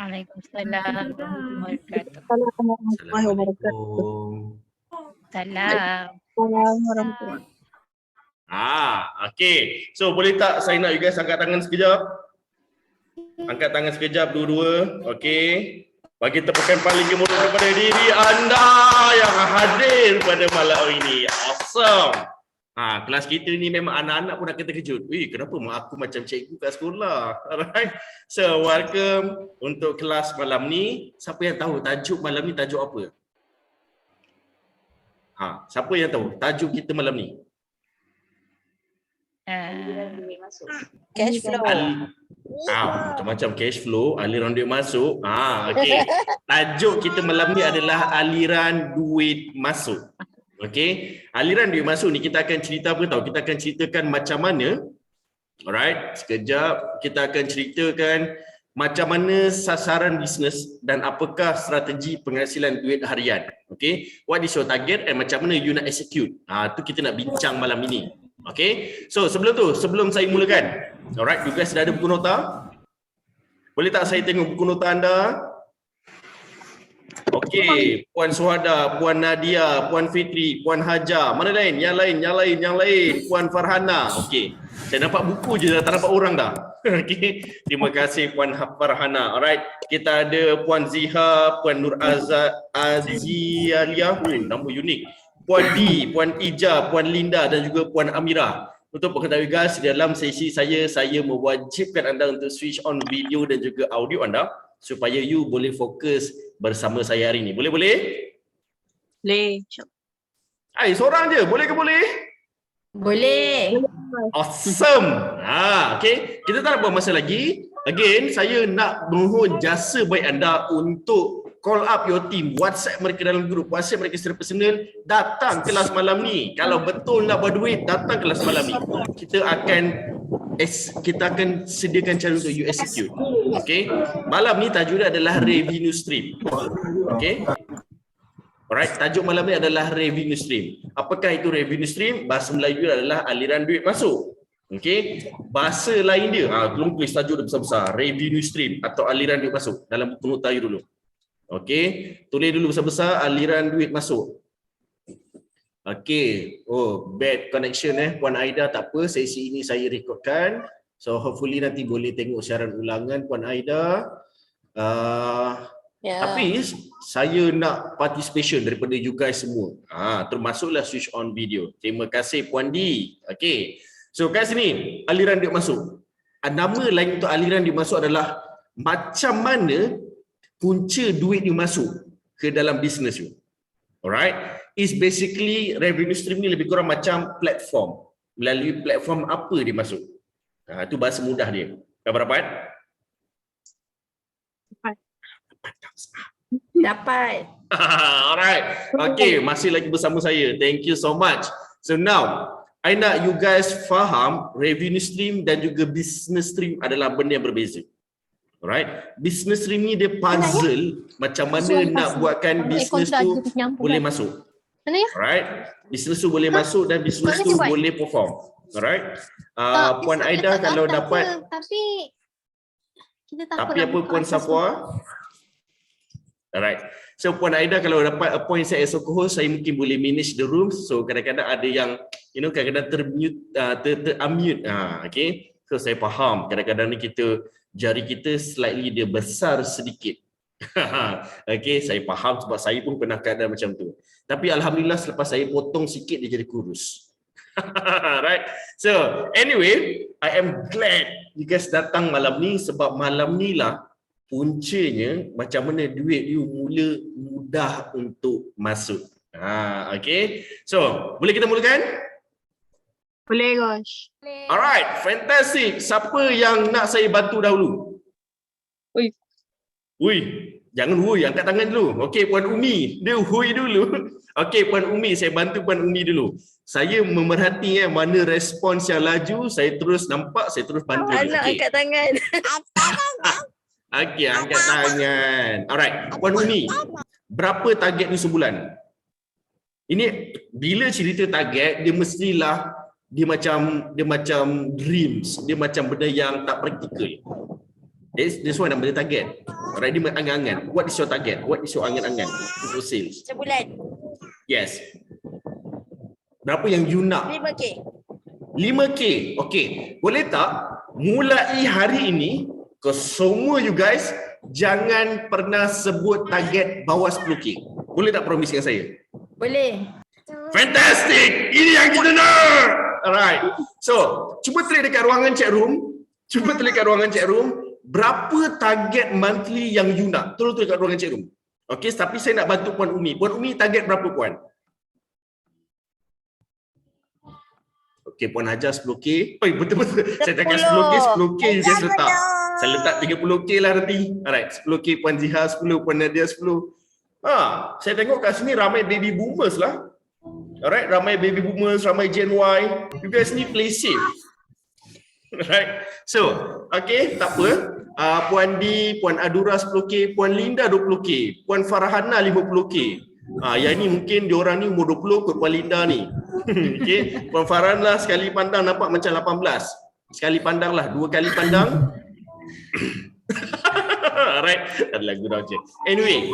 Waalaikumsalam warahmatullahi wabarakatuh. Assalamualaikum warahmatullahi wabarakatuh. Assalamualaikum. Salam. Assalamualaikum warahmatullahi wabarakatuh. Okey. So boleh tak saya nak you guys angkat tangan sekejap? Angkat tangan sekejap dua-dua. Okey. Bagi tepukan paling gemuruh kepada diri anda yang hadir pada malam ini. Awesome. Kelas kita ni memang anak-anak pun akan terkejut. Kenapa mak aku macam cikgu kat sekolah? Alright. So welcome untuk kelas malam ni. Siapa yang tahu tajuk malam ni tajuk apa? Siapa yang tahu tajuk kita malam ni? Cash flow. Macam-macam cash flow, aliran duit masuk. Okey. Tajuk kita malam ni adalah aliran duit masuk. Okey. Aliran duit masuk ni kita akan cerita apa tahu? Kita akan ceritakan macam mana. Alright, sekejap kita akan ceritakan macam mana sasaran bisnes dan apakah strategi penghasilan duit harian. Okey. What is your target and macam mana you nak execute? Tu kita nak bincang malam ini. Okay, so sebelum saya mulakan, alright, you guys dah ada buku nota? Boleh tak saya tengok buku nota anda? Okay, Puan Suhada, Puan Nadia, Puan Fitri, Puan Hajar, mana lain? Yang lain, Puan Farhana. Okay, saya nampak buku je dah, tak nampak orang dah. Okay, terima kasih Puan Farhana. Alright, kita ada Puan Ziha, Puan Nur Azialia, nama unik. Puan D, Puan Ija, Puan Linda dan juga Puan Amira. Untuk pengetahuan guys, dalam sesi saya mewajibkan anda untuk switch on video dan juga audio anda supaya you boleh fokus bersama saya hari ini. Boleh? Boleh. Seorang je. Boleh ke boleh? Boleh. Awesome. Okay. Kita tak nak buang masa lagi. Again, saya nak mohon jasa baik anda untuk call up your team, WhatsApp mereka dalam grup, WhatsApp mereka secara personal, datang kelas malam ni. Kalau betul nak berduit, datang kelas malam ni. Kita akan sediakan cara untuk you execute. Okay. Malam ni tajuk dia adalah revenue stream. Okay. Alright, tajuk malam ni adalah revenue stream. Apakah itu revenue stream? Bahasa Melayu adalah aliran duit masuk. Okay. Bahasa lain dia, tolong tulis tajuk dia besar-besar, revenue stream atau aliran duit masuk dalam buku nota you dulu. Okey, tulis dulu besar-besar aliran duit masuk. Okey, bad connection Puan Aida, tak apa, sesi ini saya rekodkan. So hopefully nanti boleh tengok siaran ulangan Puan Aida. Tapi saya nak participation daripada you guys semua. Termasuklah switch on video. Terima kasih Puan D. Okey. So kat sini aliran duit masuk. Nama lain untuk aliran duit masuk adalah macam mana punca duit you masuk ke dalam bisnes you. Alright, is basically revenue stream ni lebih kurang macam platform. Melalui platform apa dia masuk? Itu bahasa mudah dia. Dapat? Dapat. Alright. Okay, masih lagi bersama saya. Thank you so much. So now, I nak you guys faham revenue stream dan juga business stream adalah benda yang berbeza. Alright, business stream ni dia puzzle macam mana nak buatkan bisnes tu boleh masuk. Alright, bisnes tu boleh masuk dan bisnes tu boleh perform. Alright, Puan Aida kalau dapat. Tapi apa Puan Safwa? Alright, so Puan Aida kalau dapat appoint saya as a co-host, saya mungkin boleh manage the room. So kadang-kadang ada yang kadang-kadang ter-unmute. Okay, so saya faham kadang-kadang ni jari kita slightly dia besar sedikit. Okay, saya faham sebab saya pun pernah keadaan macam tu. Tapi alhamdulillah selepas saya potong sikit dia jadi kurus. Right. So anyway, I am glad you guys datang malam ni sebab malam ni lah puncanya macam mana duit you mula mudah untuk masuk. Okay. So, boleh kita mulakan? Boleh, Gosh. Alright, fantastic. Siapa yang nak saya bantu dahulu? Ui, jangan hui, angkat tangan dulu. Okey, Puan Umi, dia hui dulu. Okey, Puan Umi, saya bantu Puan Umi dulu. Saya memerhati mana respons yang laju, saya terus nampak, saya terus bantu. Anak angkat tangan. Okey, angkat tangan. Alright, Puan Umi, berapa target ni sebulan? Ini bila cerita target, dia mestilah dia macam dreams, dia macam benda yang tak praktikal. That's why nama dia target. Alright, dia mengangan-angan. What is your target? What is your angan-angan untuk sales? Sebulan. Yes. Berapa yang you nak? 5K. 5K. Okay. Boleh tak mulai hari ini semua you guys jangan pernah sebut target bawah 10K. Boleh tak promise dengan saya? Boleh. Fantastic. Ini yang kita nak. Alright. So, cuba tulis dekat ruangan chat room. Cuba tulis dekat ruangan chat room. Berapa target monthly yang you nak? Tolong tulis dekat ruangan chat room. Okay, tapi saya nak bantu Puan Umi. Puan Umi target berapa Puan? Okay, Puan Hajar 10K. Oh, betul-betul. Saya cakap 10K, 10K you guys letak. Saya letak 30K lah nanti. Alright, 10K Puan Ziha 10, Puan Nadia 10. Saya tengok kat sini ramai baby boomers lah. Alright, ramai baby boomers, ramai Gen Y. You guys need play safe. Alright. So, okay, tak apa. Puan D, Puan Adura 10K, Puan Linda 20K, Puan Farhana 50K. Yang ni mungkin diorang ni umur 20 kot Puan Linda ni. Okay, Puan Farhana sekali pandang nampak macam 18. Sekali pandang lah, 2 kali pandang. Alright, ada lagu dah je. Anyway,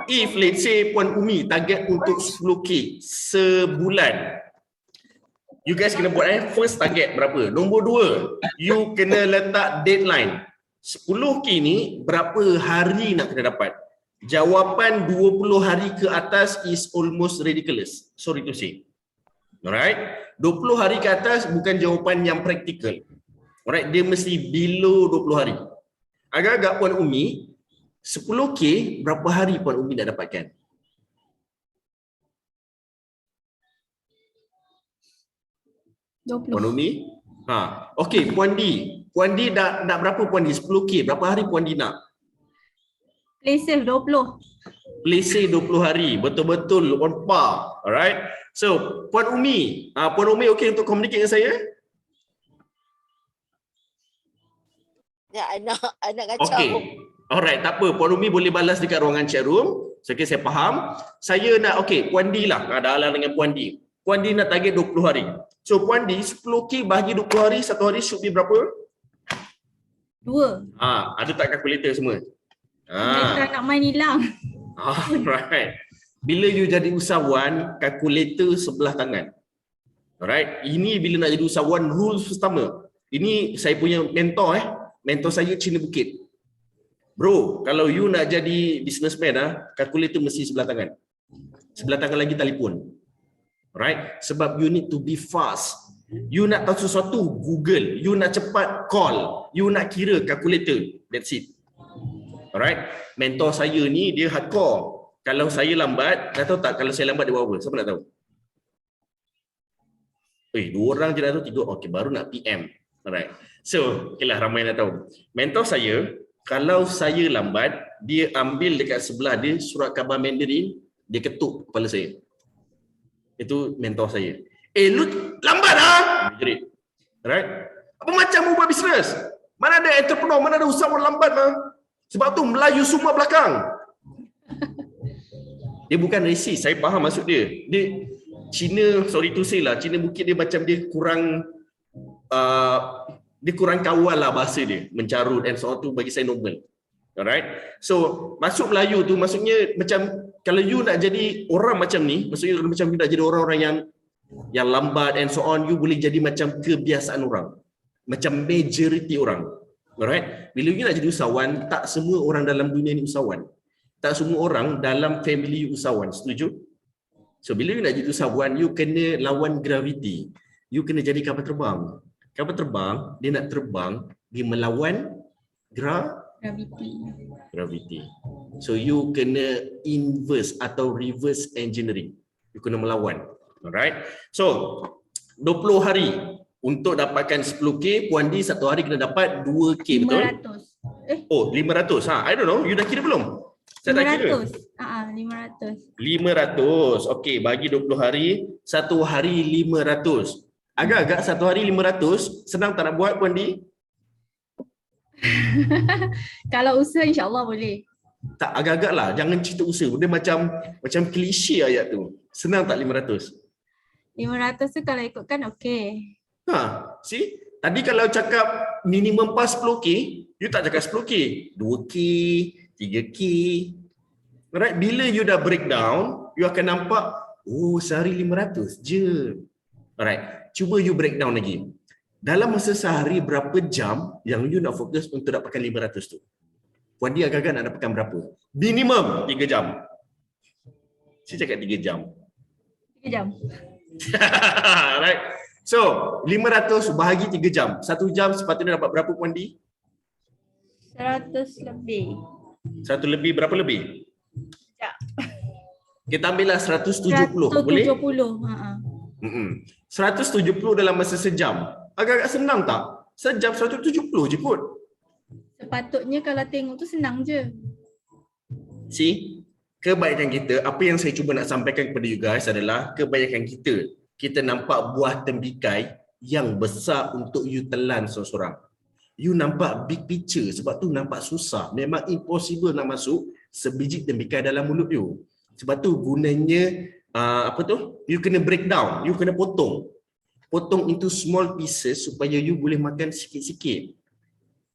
if let's say Puan Umi target untuk 10K sebulan, you guys kena buat first target berapa? Nombor 2, you kena letak deadline. 10K ni berapa hari nak kena dapat? Jawapan 20 hari ke atas is almost ridiculous. Sorry to say. Alright? 20 hari ke atas bukan jawapan yang praktikal. Alright, dia mesti below 20 hari. Agak-agak Puan Umi, 10K berapa hari Puan Umi nak dapatkan? Puan Umi? Okey, Puan D. Puan D nak berapa Puan D? 10K. Berapa hari Puan D nak? Play safe 20. Play safe 20 hari. Betul-betul on par. Alright. So, Puan Umi. Puan Umi okey untuk communicate dengan saya? Ya, anak kacau. Okey. Alright, tak apa. Puan Umi boleh balas dekat ruangan chat room. So, okay, saya faham. Saya nak, okey, Puan D lah. Ada halang dengan Puan D. Puan D nak target 20 hari. So, Puan D, 10K bagi 20 hari, satu hari should be berapa? 2. Ada tak kalkulator semua? Mereka nak main hilang. Alright. Bila you jadi usahawan, kalkulator sebelah tangan. Alright. Ini bila nak jadi usahawan, rules pertama. Ini saya punya mentor Mentor saya Cina Bukit. Bro, kalau you nak jadi businessman kalkulator mesti sebelah tangan. Sebelah tangan lagi telefon. Alright? Sebab you need to be fast. You nak tahu sesuatu, Google. You nak cepat, call. You nak kira, kalkulator. That's it. Alright? Mentor saya ni dia hardcore. Kalau saya lambat, dah tahu tak kalau saya lambat dia buat apa? Siapa nak tahu? 2 orang je dah tahu, 3. Okey, baru nak PM. Alright. So, okeylah ramai nak tahu. Mentor saya, kalau saya lambat, dia ambil dekat sebelah dia surat khabar Mandarin, dia ketuk kepala saya. Itu mentor saya. Lu lambat Dia jerit. Alright? Apa macam mu buat bisnes? Mana ada entrepreneur, mana ada usahawan lambat Sebab tu Melayu semua belakang. Dia bukan racist, saya faham maksud dia. Dia Cina, sorry to say lah, Cina Bukit dia macam dia kurang kawal lah bahasa dia, mencarut and so on tu bagi saya normal. Alright. So, masuk Melayu tu maksudnya macam kalau you nak jadi orang macam ni, maksudnya macam you nak jadi orang-orang yang lambat and so on, you boleh jadi macam kebiasaan orang. Macam majority orang. Alright. Bila you nak jadi usahawan, tak semua orang dalam dunia ni usahawan. Tak semua orang dalam family usahawan. Setuju? So, bila you nak jadi usahawan, you kena lawan gravity. You kena jadi kapal terbang. Kapal terbang, dia nak terbang, dia melawan gravity. So you kena inverse atau reverse engineering. You kena melawan. Alright. So 20 hari untuk dapatkan 10K, Puan D satu hari kena dapat 2K, betul? 500. 500. I don't know. You dah kira belum? Saya dah kira. 500. 500. Okey, bagi 20 hari, satu hari 500. Agak-agak satu hari 500, senang tak nak buat Puan D? Kalau usaha insya-Allah boleh. Tak, agak-agak lah, jangan cerita usaha. Dia macam klise ayat tu. Senang tak 500? 500 tu kalau ikutkan okey. See? Tadi kalau cakap minimum pas 10K, you tak cakap 10K, 2K, 3K. Alright, bila you dah breakdown, you akan nampak, oh sehari 500 je. Alright, cuba you breakdown lagi. Dalam masa sehari berapa jam yang you nak fokus untuk dapatkan 500 tu? Puan dia agak-agak nak dapatkan berapa? Minimum 3 jam. Saya cakap 3 jam. 3 jam. Alright. So, 500 bahagi 3 jam. 1 jam sepatutnya dapat berapa Puan Di? 100 lebih. 100 lebih, berapa lebih? Sekejap. Kita ambillah 170, boleh? 170. 170 dalam masa sejam. Agak-agak senang tak? Sejam 170 je kot. Sepatutnya kalau tengok tu senang je. See? Kebaikan kita, apa yang saya cuba nak sampaikan kepada you guys adalah kebaikan kita. Kita nampak buah tembikai yang besar untuk you telan seorang-seorang. You nampak big picture, sebab tu nampak susah. Memang impossible nak masuk sebiji tembikai dalam mulut you. Sebab tu gunanya you kena break down, you kena potong. Potong into small pieces supaya you boleh makan sikit-sikit.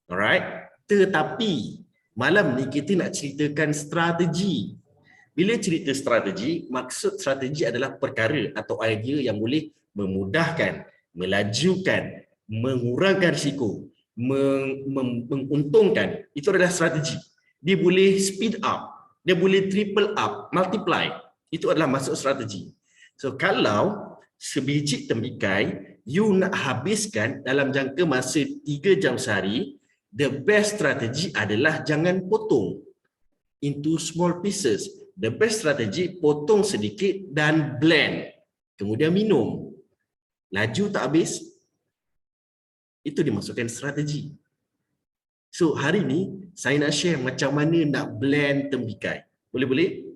Alright? Tetapi malam ni kita nak ceritakan strategi. Bila cerita strategi, maksud strategi adalah perkara atau idea yang boleh memudahkan, melajukan, mengurangkan risiko, menguntungkan. Itu adalah strategi. Dia boleh speed up, dia boleh triple up, multiply. Itu adalah maksud strategi. So kalau sebiji tembikai you nak habiskan dalam jangka masa 3 jam sehari, the best strategi adalah jangan potong into small pieces. The best strategi potong sedikit dan blend. Kemudian minum. Laju tak habis. Itu dimasukkan strategi. So hari ni saya nak share macam mana nak blend tembikai. Boleh-boleh?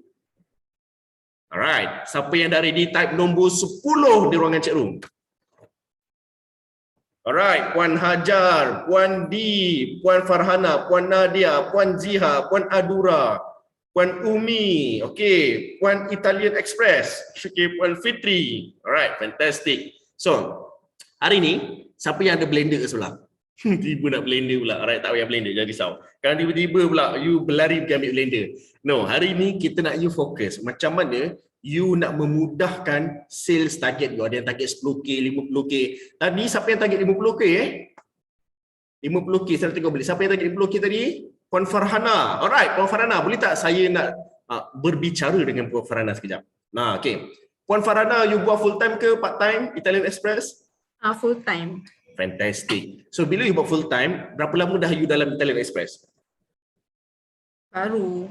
Alright. Siapa yang dah ready type nombor 10 di ruangan chat room. Alright. Puan Hajar, Puan Di, Puan Farhana, Puan Nadia, Puan Ziha, Puan Adura, Puan Umi, okay, Puan Italian Express, okay, Puan Fitri. Alright, fantastic. So, hari ni, siapa yang ada blender ke sebelah? Tiba nak blender pula. Alright, tak payah blender, jangan risau. Kan tiba-tiba pula, you berlari pergi ambil blender. No, hari ni kita nak you fokus. Macam mana you nak memudahkan sales target you. Ada yang target 10K, 50K. Tadi, siapa yang target 50K 50K, saya tengok beli. Siapa yang target 50K tadi? Puan Farhana. Alright, Puan Farhana, boleh tak saya nak berbicara dengan Puan Farhana sekejap? Nah, okay. Puan Farhana, you buat full time ke part time Italian Express? Full time. Fantastic. So bila you buat full time, berapa lama dah you dalam Italian Express? Baru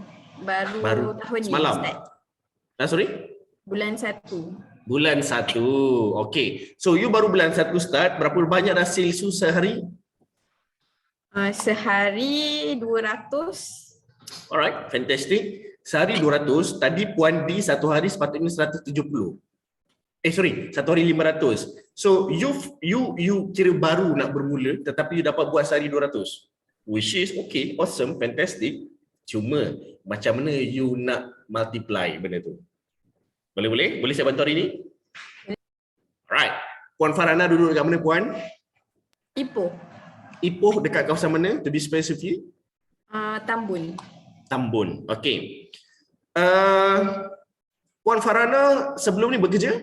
tahun ni semalam. start. Sorry? Bulan 1. Bulan 1. Okay. So you baru bulan 1 start, berapa banyak dah sales you sehari? Sehari 200. Alright, fantastic. Sehari 200, tadi Puan Di satu hari sepatutnya 170. Satu hari 500. So you kira baru nak bermula tetapi you dapat buat sehari 200. Which is okay, awesome, fantastic. Cuma macam mana you nak multiply benda tu? Boleh? Boleh saya bantu hari ni? Alright. Puan Farhana duduk dekat mana Puan? Ipoh dekat kawasan mana? To be specific? Tambun. Tambun. Okay. Puan Farhana sebelum ni bekerja?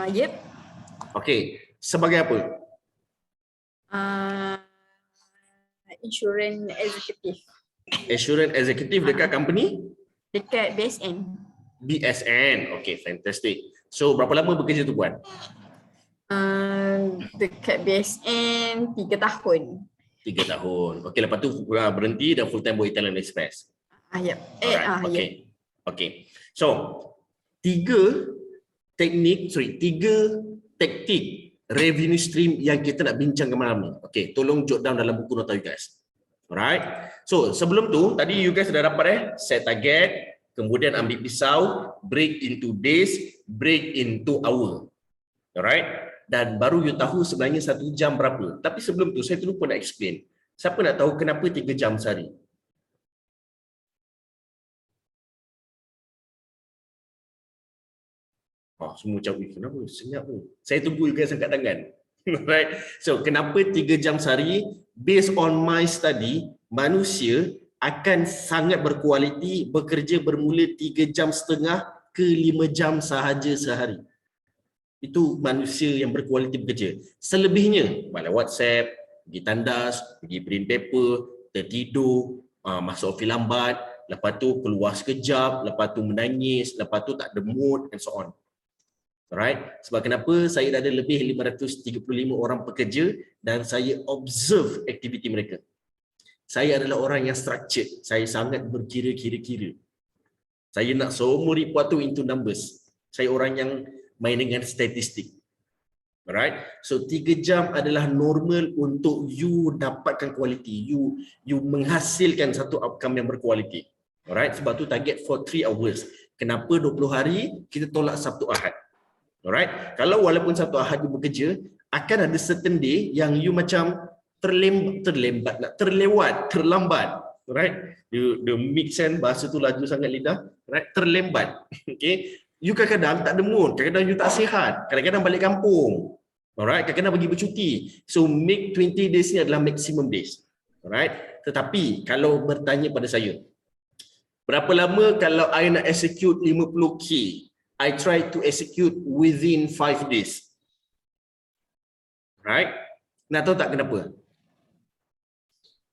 Yep. Okay. Sebagai apa? Insurance executive. Assurance executive dekat company? Dekat BSN. BSN. Okay, fantastic. So berapa lama bekerja tu Puan? Dekat BSN 3 tahun. 3 tahun. Okay, lepas tu berhenti dan full time buat Italian Express. Yep. Okay. Okay. So, 3 taktik revenue stream yang kita nak bincangkan malam ni. Okay, tolong jot down dalam buku nota you guys. Alright. So, sebelum tu, tadi you guys dah dapat set target, kemudian ambil pisau, break into days, break into hour. Alright. Dan baru you tahu sebenarnya 1 jam berapa. Tapi sebelum tu, saya terlupa nak explain. Siapa nak tahu kenapa 3 jam sehari? Semua macam, kenapa? Senyap tu. Saya tunggu you guys angkat tangan. Right. So, kenapa 3 jam sehari? Based on my study, manusia akan sangat berkualiti, bekerja bermula 3,5 jam ke 5 jam sahaja sehari. Itu manusia yang berkualiti bekerja. Selebihnya, balik WhatsApp, pergi tandas, pergi print paper, tertidur, masuk office lambat, lepas tu keluar sekejap, lepas tu menangis, lepas tu tak ada mood and so on. Alright, sebab kenapa saya dah ada lebih 535 orang pekerja dan saya observe aktiviti mereka. Saya adalah orang yang structured, saya sangat berkira-kira-kira. Saya nak semua report tu into numbers. Saya orang yang main dengan statistik. Alright, so 3 jam adalah normal untuk you dapatkan kualiti, you menghasilkan satu outcome yang berkualiti. Alright, sebab tu target for 3 hours. Kenapa 20 hari kita tolak Sabtu Ahad? Alright, kalau walaupun Sabtu Ahad you bekerja, akan ada certain day yang you macam terlambat. Alright, the mix kan, bahasa tu laju sangat lidah. Alright, terlambat. Okay, you kadang-kadang tak ada mood, kadang-kadang you tak sihat, kadang-kadang balik kampung. Alright, kadang-kadang pergi bercuti. So make 20 days ni adalah maximum days. Alright, tetapi kalau bertanya pada saya, berapa lama kalau I nak execute 50k? I try to execute within 5 days. Right? Nak tahu tak kenapa?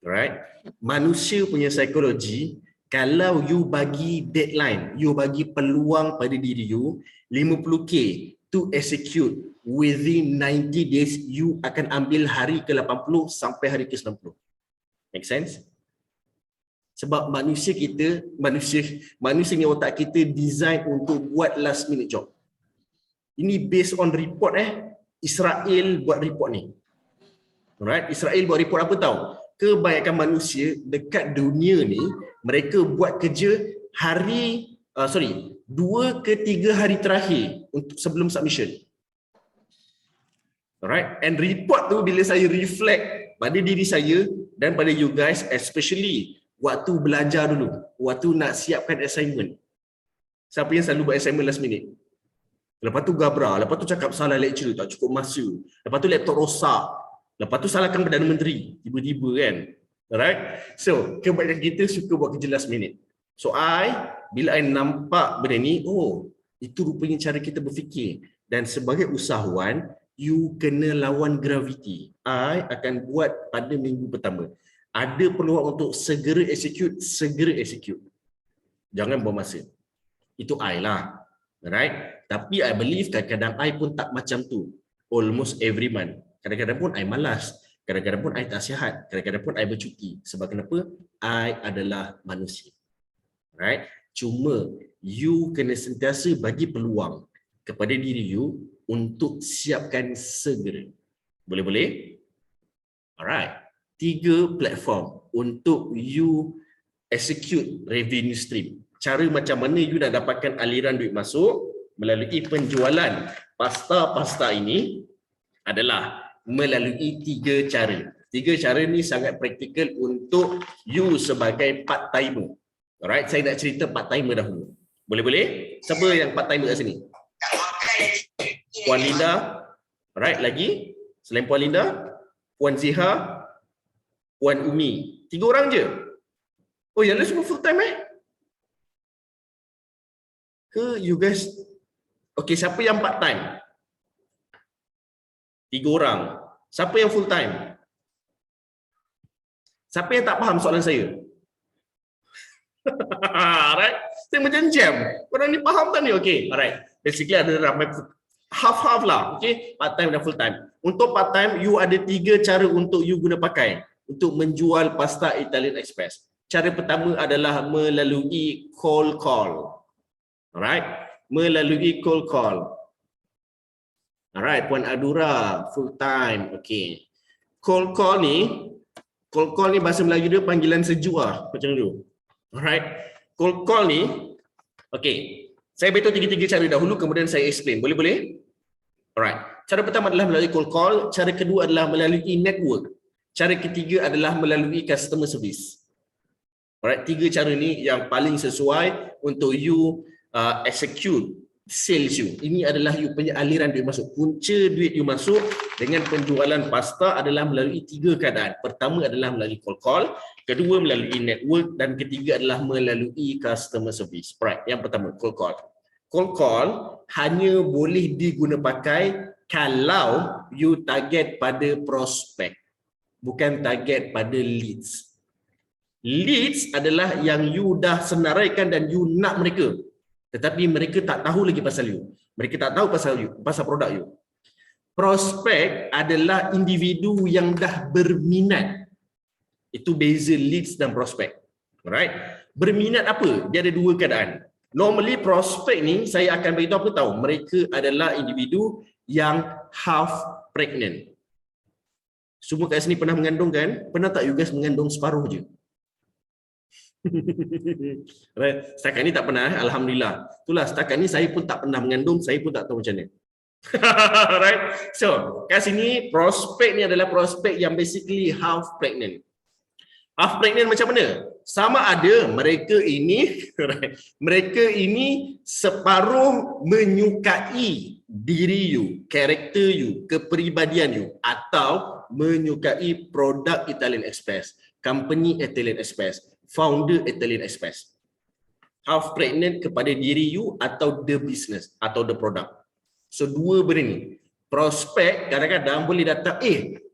Right? Manusia punya psikologi, kalau you bagi deadline, you bagi peluang pada diri you 50k to execute within 90 days, you akan ambil hari ke-80 sampai hari ke-90. Make sense? Sebab manusia kita, manusia ni otak kita design untuk buat last minute job. Ini based on report Israel buat report ni. Alright, Israel buat report apa tahu? Kebanyakan manusia dekat dunia ni, mereka buat kerja 2 ke 3 hari terakhir untuk sebelum submission. Alright, and report tu bila saya reflect pada diri saya dan pada you guys, especially waktu belajar dulu, waktu nak siapkan assignment. Siapa yang selalu buat assignment last minute? Lepas tu gabra, lepas tu cakap salah lecturer, tak cukup masa. Lepas tu laptop rosak. Lepas tu salahkan Perdana Menteri, tiba-tiba kan. Alright? So, kebanyakan kita suka buat kerja last minute. So, bila I nampak benda ni, oh, itu rupanya cara kita berfikir. Dan sebagai usahawan, you kena lawan gravity. I akan buat pada minggu pertama. Ada peluang untuk segera execute. Jangan buang masa. Itu I lah. Alright? Tapi I believe kadang-kadang I pun tak macam tu. Almost every month. Kadang-kadang pun I malas. Kadang-kadang pun I tak sihat. Kadang-kadang pun I bercuti. Sebab kenapa? I adalah manusia. Alright? Cuma you kena sentiasa bagi peluang kepada diri you untuk siapkan segera. Boleh-boleh? Alright. 3 platform untuk you execute revenue stream. Cara macam mana you nak dapatkan aliran duit masuk melalui penjualan pasta-pasta ini adalah melalui 3 cara. 3 cara ni sangat praktikal untuk you sebagai part-timer. Alright, saya nak cerita part-timer dahulu. Boleh-boleh? Siapa yang part-timer kat sini? Puan Linda. Alright, lagi? Selain Puan Linda, Puan Ziha, Puan Umi. 3 orang je. Oh, yang lain semua full time Ke you guys? Okay, siapa yang part time? 3 orang. Siapa yang full time? Siapa yang tak faham soalan saya? Alright. Saya macam jam. Korang ni faham tak ni? Okay, alright. Basically ada ramai half-half lah. Okay, part time dan full time. Untuk part time, you ada 3 cara untuk you guna pakai untuk menjual pasta Italian Express. Cara pertama adalah melalui cold call. Alright, melalui cold call. Alright, Puan Adura full time. Okay. Cold call ni bahasa Melayu dia panggilan sejuah macam tu. Alright. Cold call ni, okay. Saya beritahu 3 cara dahulu kemudian saya explain. Boleh-boleh? Alright. Cara pertama adalah melalui cold call, cara kedua adalah melalui network. Cara ketiga adalah melalui customer service. Alright, 3 cara ni yang paling sesuai untuk you execute sales you. Ini adalah you punya aliran duit masuk. Punca duit you masuk dengan penjualan pasta adalah melalui 3 keadaan. Pertama adalah melalui cold call, kedua melalui network, dan ketiga adalah melalui customer service. Right, yang pertama cold call. Cold call hanya boleh diguna pakai kalau you target pada prospek, bukan target pada leads. Leads adalah yang you dah senaraikan dan you nak mereka, tetapi mereka tak tahu lagi pasal you. Mereka tak tahu pasal you, pasal produk you. Prospek adalah individu yang dah berminat. Itu beza leads dan prospek. Alright? Berminat apa? Dia ada 2 keadaan. Normally prospek ni saya akan beritahu apa tahu. Mereka adalah individu yang half pregnant. Semua kat sini pernah mengandung kan? Pernah tak you guys mengandung separuh je? Right. Setakat ni tak pernah, alhamdulillah. Itulah, setakat ni saya pun tak pernah mengandung, saya pun tak tahu macam mana. Right. So, kat sini prospek ni adalah prospek yang basically half pregnant. Half pregnant macam mana? Sama ada mereka ini right, mereka ini separuh menyukai diri you, karakter you, kepribadian you, atau menyukai produk Italian Express, company Italian Express, founder Italian Express. Half pregnant kepada diri you atau the business atau the product. So 2 benda ni. Prospek kadang-kadang boleh datang,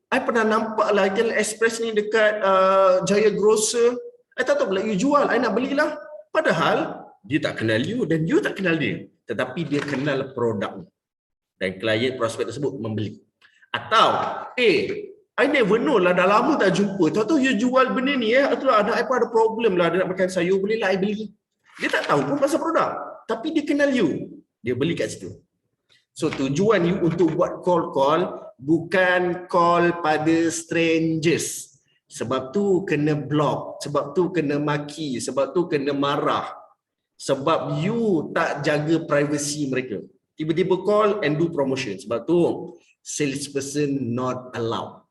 I pernah nampak lah Italian Express ni dekat Jaya Grocer. I tak tahu pula you jual, I nak belilah. Padahal dia tak kenal you dan you tak kenal dia. Tetapi dia kenal produk. Dan klien prospek tersebut membeli. Atau, I never know lah, dah lama tak jumpa. Tahu-tahu you jual benda ni itulah anak I pun ada problem lah, dia nak makan sayur, boleh lah I beli. Dia tak tahu pun pasal produk. Tapi dia kenal you. Dia beli kat situ. So tujuan you untuk buat call bukan call pada strangers. Sebab tu kena block, sebab tu kena maki, sebab tu kena marah. Sebab you tak jaga privacy mereka. Tiba-tiba call and do promotion. Sebab tu salesperson not allowed.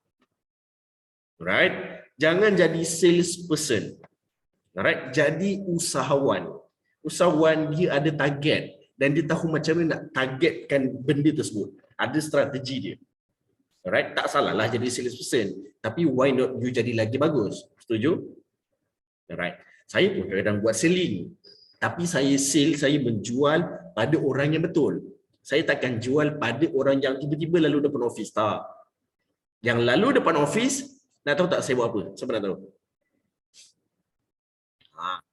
Right? Jangan jadi salesperson. Right? Jadi usahawan. Usahawan dia ada target dan dia tahu macam mana nak targetkan benda tersebut. Ada strategi dia. Alright, tak salahlah jadi salesperson, tapi why not you jadi lagi bagus? Setuju? Alright. Saya pun kadang-kadang buat selling, tapi saya menjual pada orang yang betul. Saya takkan jual pada orang yang tiba-tiba lalu depan office, tak. Yang lalu depan office, nak tahu tak saya buat apa? Siapa nak tahu?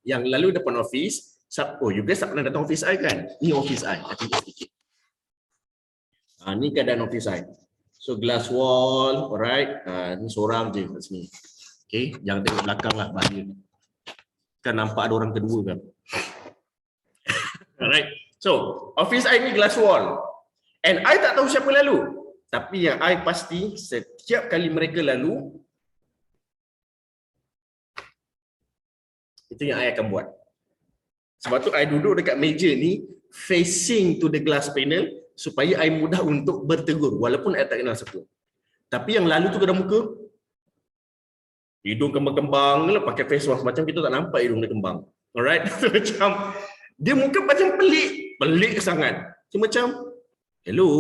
Yang lalu depan office, you guys tak pernah datang office I kan? Ni office I, tunjuk sedikit. Ni keadaan office I. So glass wall, alright. Ni seorang je kat sini. Okay, jangan tengok belakang lah, bahaya. Kan nampak ada orang kedua kan. Alright. So, office I ni glass wall. And I tak tahu siapa lalu. Tapi yang I pasti, setiap kali mereka lalu, itu yang I akan buat. Sebab tu I duduk dekat meja ni, facing to the glass panel, supaya I mudah untuk bertegur walaupun I tak kenal siapa. Tapi yang lalu tu kedai muka, hidung kembang-kembang lah, pakai face wash macam kita tak nampak hidung dia kembang. Alright? Macam dia muka macam pelik sangat. Macam hello,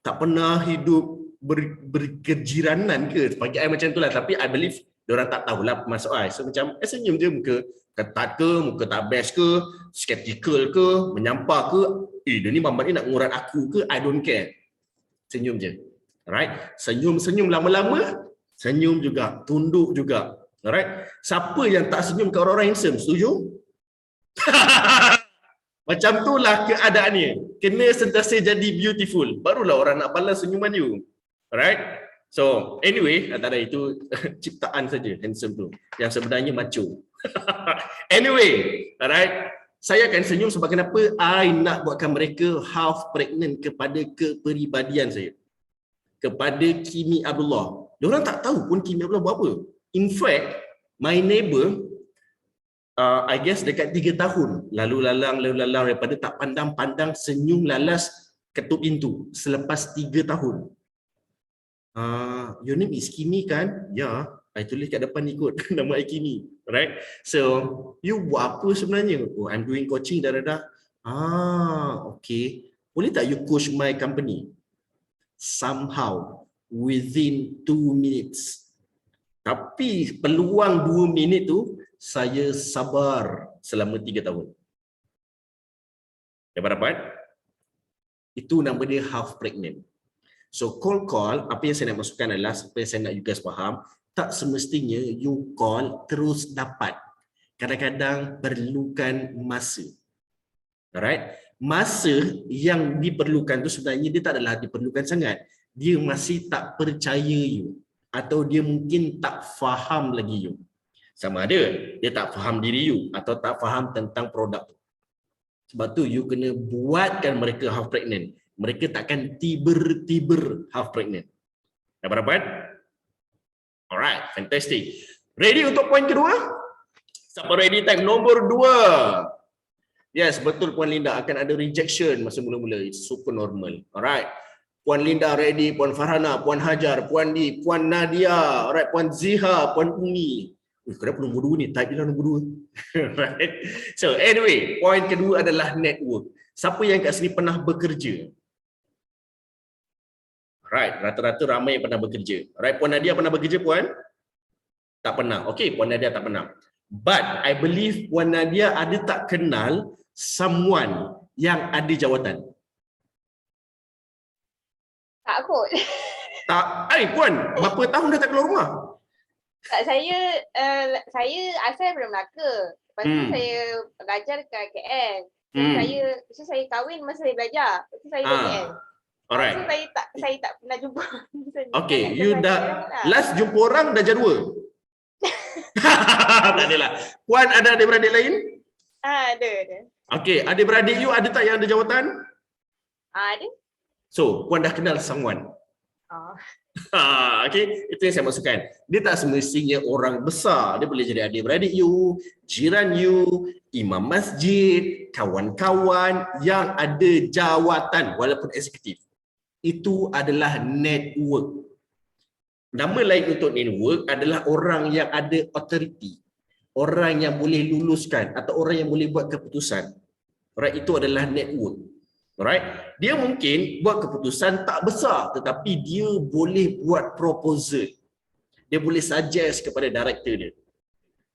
tak pernah hidup berkejiranan ke? Bagi I macam itulah, tapi I believe diorang tak tahulah masuk I. So macam senyum je, muka ketat ke, muka tak best ke, skeptical ke, menyampah ke, dia ni Mamat ni nak ngurat aku ke, I don't care. Senyum je. Alright? Senyum lama-lama, senyum juga, tunduk juga. Alright? Siapa yang tak senyum ke orang-orang handsome? Setuju? Macam itulah keadaannya. Kena sentiasa jadi beautiful. Barulah orang nak balas senyuman you. Alright? So, anyway, tak ada, itu ciptaan saja handsome tu. Yang sebenarnya macho. Anyway, alright? Saya akan senyum sebab kenapa I nak buatkan mereka half pregnant kepada kepribadian saya. Kepada Kimi Abdullah. Diorang tak tahu pun Kimi Abdullah buat apa. In fact, my neighbor, I guess dekat 3 tahun, lalu lalang daripada tak pandang-pandang, senyum lalas ketuk pintu selepas 3 tahun. Your name is Kimi kan? Ya, I tulis kat depan ni kot, nama I Kimi. Right? So, you buat apa sebenarnya? Oh, I'm doing coaching dah. Okay. Boleh tak you coach my company? Somehow, within 2 minutes. Tapi peluang 2 minit tu, saya sabar selama 3 tahun. Dapat? Itu nama dia half pregnant. So cold call, apa yang saya nak masukkan adalah, apa yang saya nak you guys faham, tak semestinya you call terus dapat. Kadang-kadang perlukan masa. Alright? Masa yang diperlukan tu sebenarnya dia tak adalah diperlukan sangat. Dia masih tak percaya you. Atau dia mungkin tak faham lagi you. Sama ada dia tak faham diri you atau tak faham tentang produk tu. Sebab tu you kena buatkan mereka half pregnant. Mereka takkan tiba-tiba half pregnant. Dapat? Alright, fantastic. Ready untuk poin kedua? Siapa ready time nombor 2? Yes, betul Puan Linda, akan ada rejection masa mula-mula. It's super normal. Alright. Puan Linda ready, Puan Farhana, Puan Hajar, Puan Di, Puan Nadia, alright, Puan Ziha, Puan Umi. Kenapa nombor 2 ni? Type je lah nombor 2. Right. So anyway, poin kedua adalah network. Siapa yang kat sini pernah bekerja? Alright, rata-rata ramai yang pernah bekerja. Alright, Puan Nadia pernah bekerja, Puan? Tak pernah. Okay, Puan Nadia tak pernah. But I believe Puan Nadia ada tak kenal someone yang ada jawatan? Tak kot. Tak. Puan, berapa tahun dah tak keluar rumah? Tak, saya asal daripada Melaka. Lepas tu saya belajar dekat KL. So saya kahwin masa saya belajar. Lepas tu saya di KL. Alright. So saya tak pernah jumpa. Okay, you dah last jumpa orang dah jadual. Tak adalah. Puan ada adik-beradik lain? Ada. Okay, adik-beradik you ada tak yang ada jawatan? Ada. So, Puan dah kenal someone. Okay, itu yang saya maksudkan. Dia tak semestinya orang besar. Dia boleh jadi adik-beradik you, jiran you, imam masjid, kawan-kawan yang ada jawatan walaupun eksekutif. Itu adalah network. Nama lain untuk network adalah orang yang ada authority. Orang yang boleh luluskan atau orang yang boleh buat keputusan. Alright, itu adalah network. Alright, dia mungkin buat keputusan tak besar tetapi dia boleh buat proposal. Dia boleh suggest kepada director dia.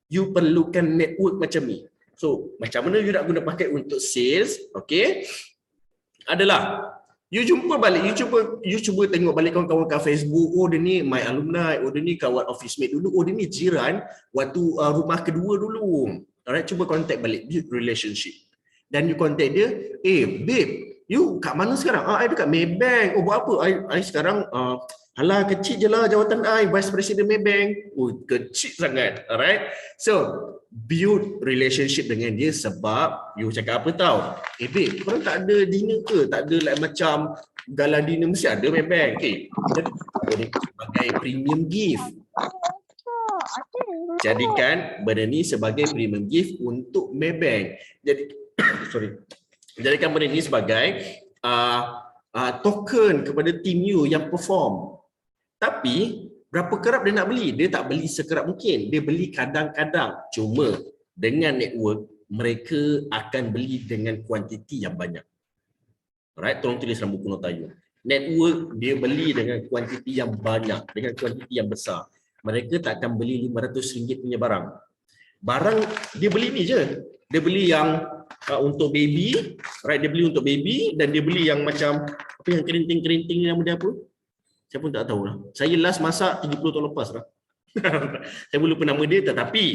You perlukan network macam ni. So, macam mana you nak guna pakai untuk sales? Okay. Adalah you jumpa balik, you cuba tengok balik kawan-kawan kat Facebook. Oh, dia ni my alumni, oh dia ni kawan office mate dulu, oh dia ni jiran waktu rumah kedua dulu. Alright, cuba contact balik, build relationship. Dan you contact dia, babe, you kat mana sekarang? I dekat Maybank. Oh, buat apa? I sekarang alah kecil je lah jawatan I, Vice President Maybank. Oh, kecil sangat. Alright. So, build relationship dengan dia sebab you cakap apa tau? Babe, korang tak ada dinner ke? Tak ada like macam gala dinner mesti ada Maybank. Okay. Jadi, sebagai premium gift. Jadikan benda ni sebagai premium gift untuk Maybank. Jadi, jadikan benda ni sebagai token kepada tim you yang perform. Tapi berapa kerap dia nak beli? Dia tak beli sekerap mungkin. Dia beli kadang-kadang. Cuma dengan network, mereka akan beli dengan kuantiti yang banyak. Alright, tolong tulis dalam buku nota you. Network dia beli dengan kuantiti yang banyak, dengan kuantiti yang besar. Mereka tak akan beli RM500 punya barang. Barang dia beli ni je. Dia beli yang untuk baby, right? Dia beli untuk baby dan dia beli yang macam apa yang kerinting-kerinting ni, nama dia apa? Saya pun tak tahu lah. Saya last masak 30 tahun lepas lah. Saya pun lupa nama dia, tetapi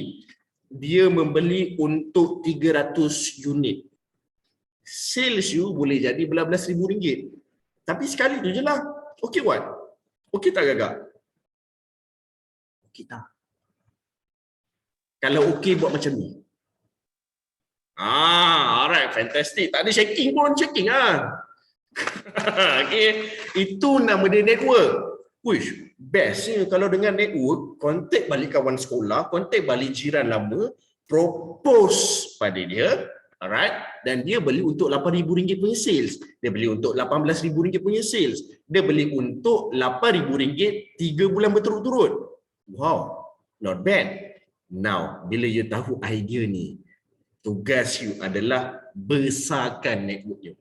dia membeli untuk 300 unit. Sales you boleh jadi belas-belas ribu ringgit. Tapi sekali tu je lah. Okay what? Okay tak gagak? Okay tak? Kalau okay buat macam ni. Alright, fantastic. Tak ada shaking pun, shaking ah. Okay, itu nama dia network. Wish, bestnya kalau dengan network, kontak balik kawan sekolah, kontak balik jiran lama, propose pada dia, alright, dan dia beli untuk RM8,000 punya sales. Dia beli untuk RM18,000 punya sales. Dia beli untuk RM8,000 3 bulan berturut-turut. Wow, not bad. Now, bila you tahu idea ni, tugas you adalah besarkan network you.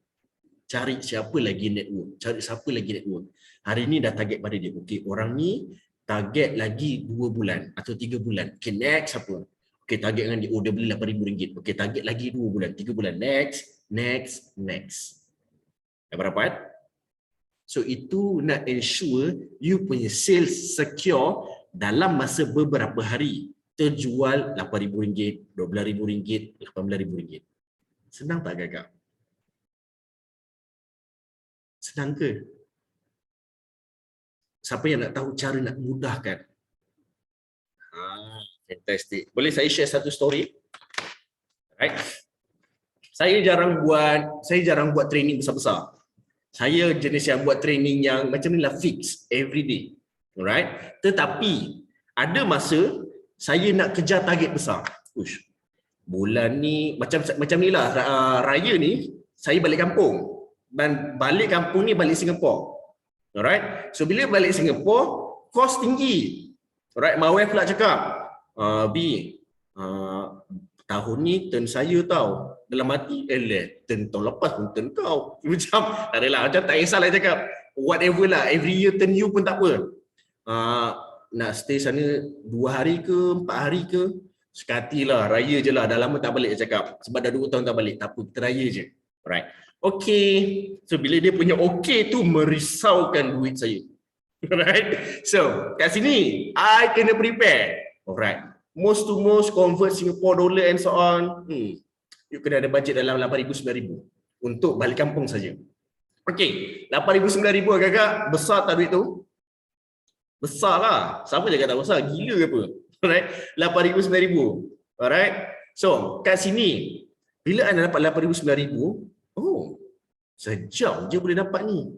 Cari siapa lagi network, cari siapa lagi network. Hari ni dah target pada dia. Okey, orang ni target lagi 2 bulan atau 3 bulan. Okey, next apa? Okey, target dengan dia, oh dia beli RM8,000. Okey, target lagi 2 bulan, 3 bulan. Next. Dapat dapat? So itu nak ensure you punya sales secure dalam masa beberapa hari. Terjual RM8,000, RM12,000, RM18,000. Senang tak Kakak? Senang ke? Siapa yang nak tahu cara nak mudahkan? Fantastic. Boleh saya share satu story? Right. Saya jarang buat training besar-besar. Saya jenis yang buat training yang macam ni lah, fix every day. Alright. Tetapi ada masa saya nak kejar target besar. Ush. Bulan ni macam ni lah, raya ni saya balik kampung. Dan balik kampung ni balik Singapore. Alright. So bila balik Singapore, kos tinggi. Alright, my wife pula cakap, tahun ni turn saya tau. Dalam hati, turn tahun lepas pun turn kau. Macam, tak adalah, macam tak kisahlah cakap. Whatever lah, every year turn you pun tak apa. Nak stay sana 2 hari ke, 4 hari ke, sekati lah, raya je lah. Dah lama tak balik cakap. Sebab dah 2 tahun tak balik, tak apa, kita raya je. Alright. Okay. So bila dia punya okay tu merisaukan duit saya. Alright. So kat sini I kena prepare. Alright. Most to most convert Singapore dollar and so on. You kena ada budget dalam 8,000-9,000 untuk balik kampung saja. Okay. 8,000-9,000 agak-agak besar tak duit tu? Besar lah. Siapa cakap tak besar? Gila ke apa? Alright. 8,000-9,000. Alright. So kat sini bila anda dapat 8,000-9,000, oh, sejam je boleh dapat ni.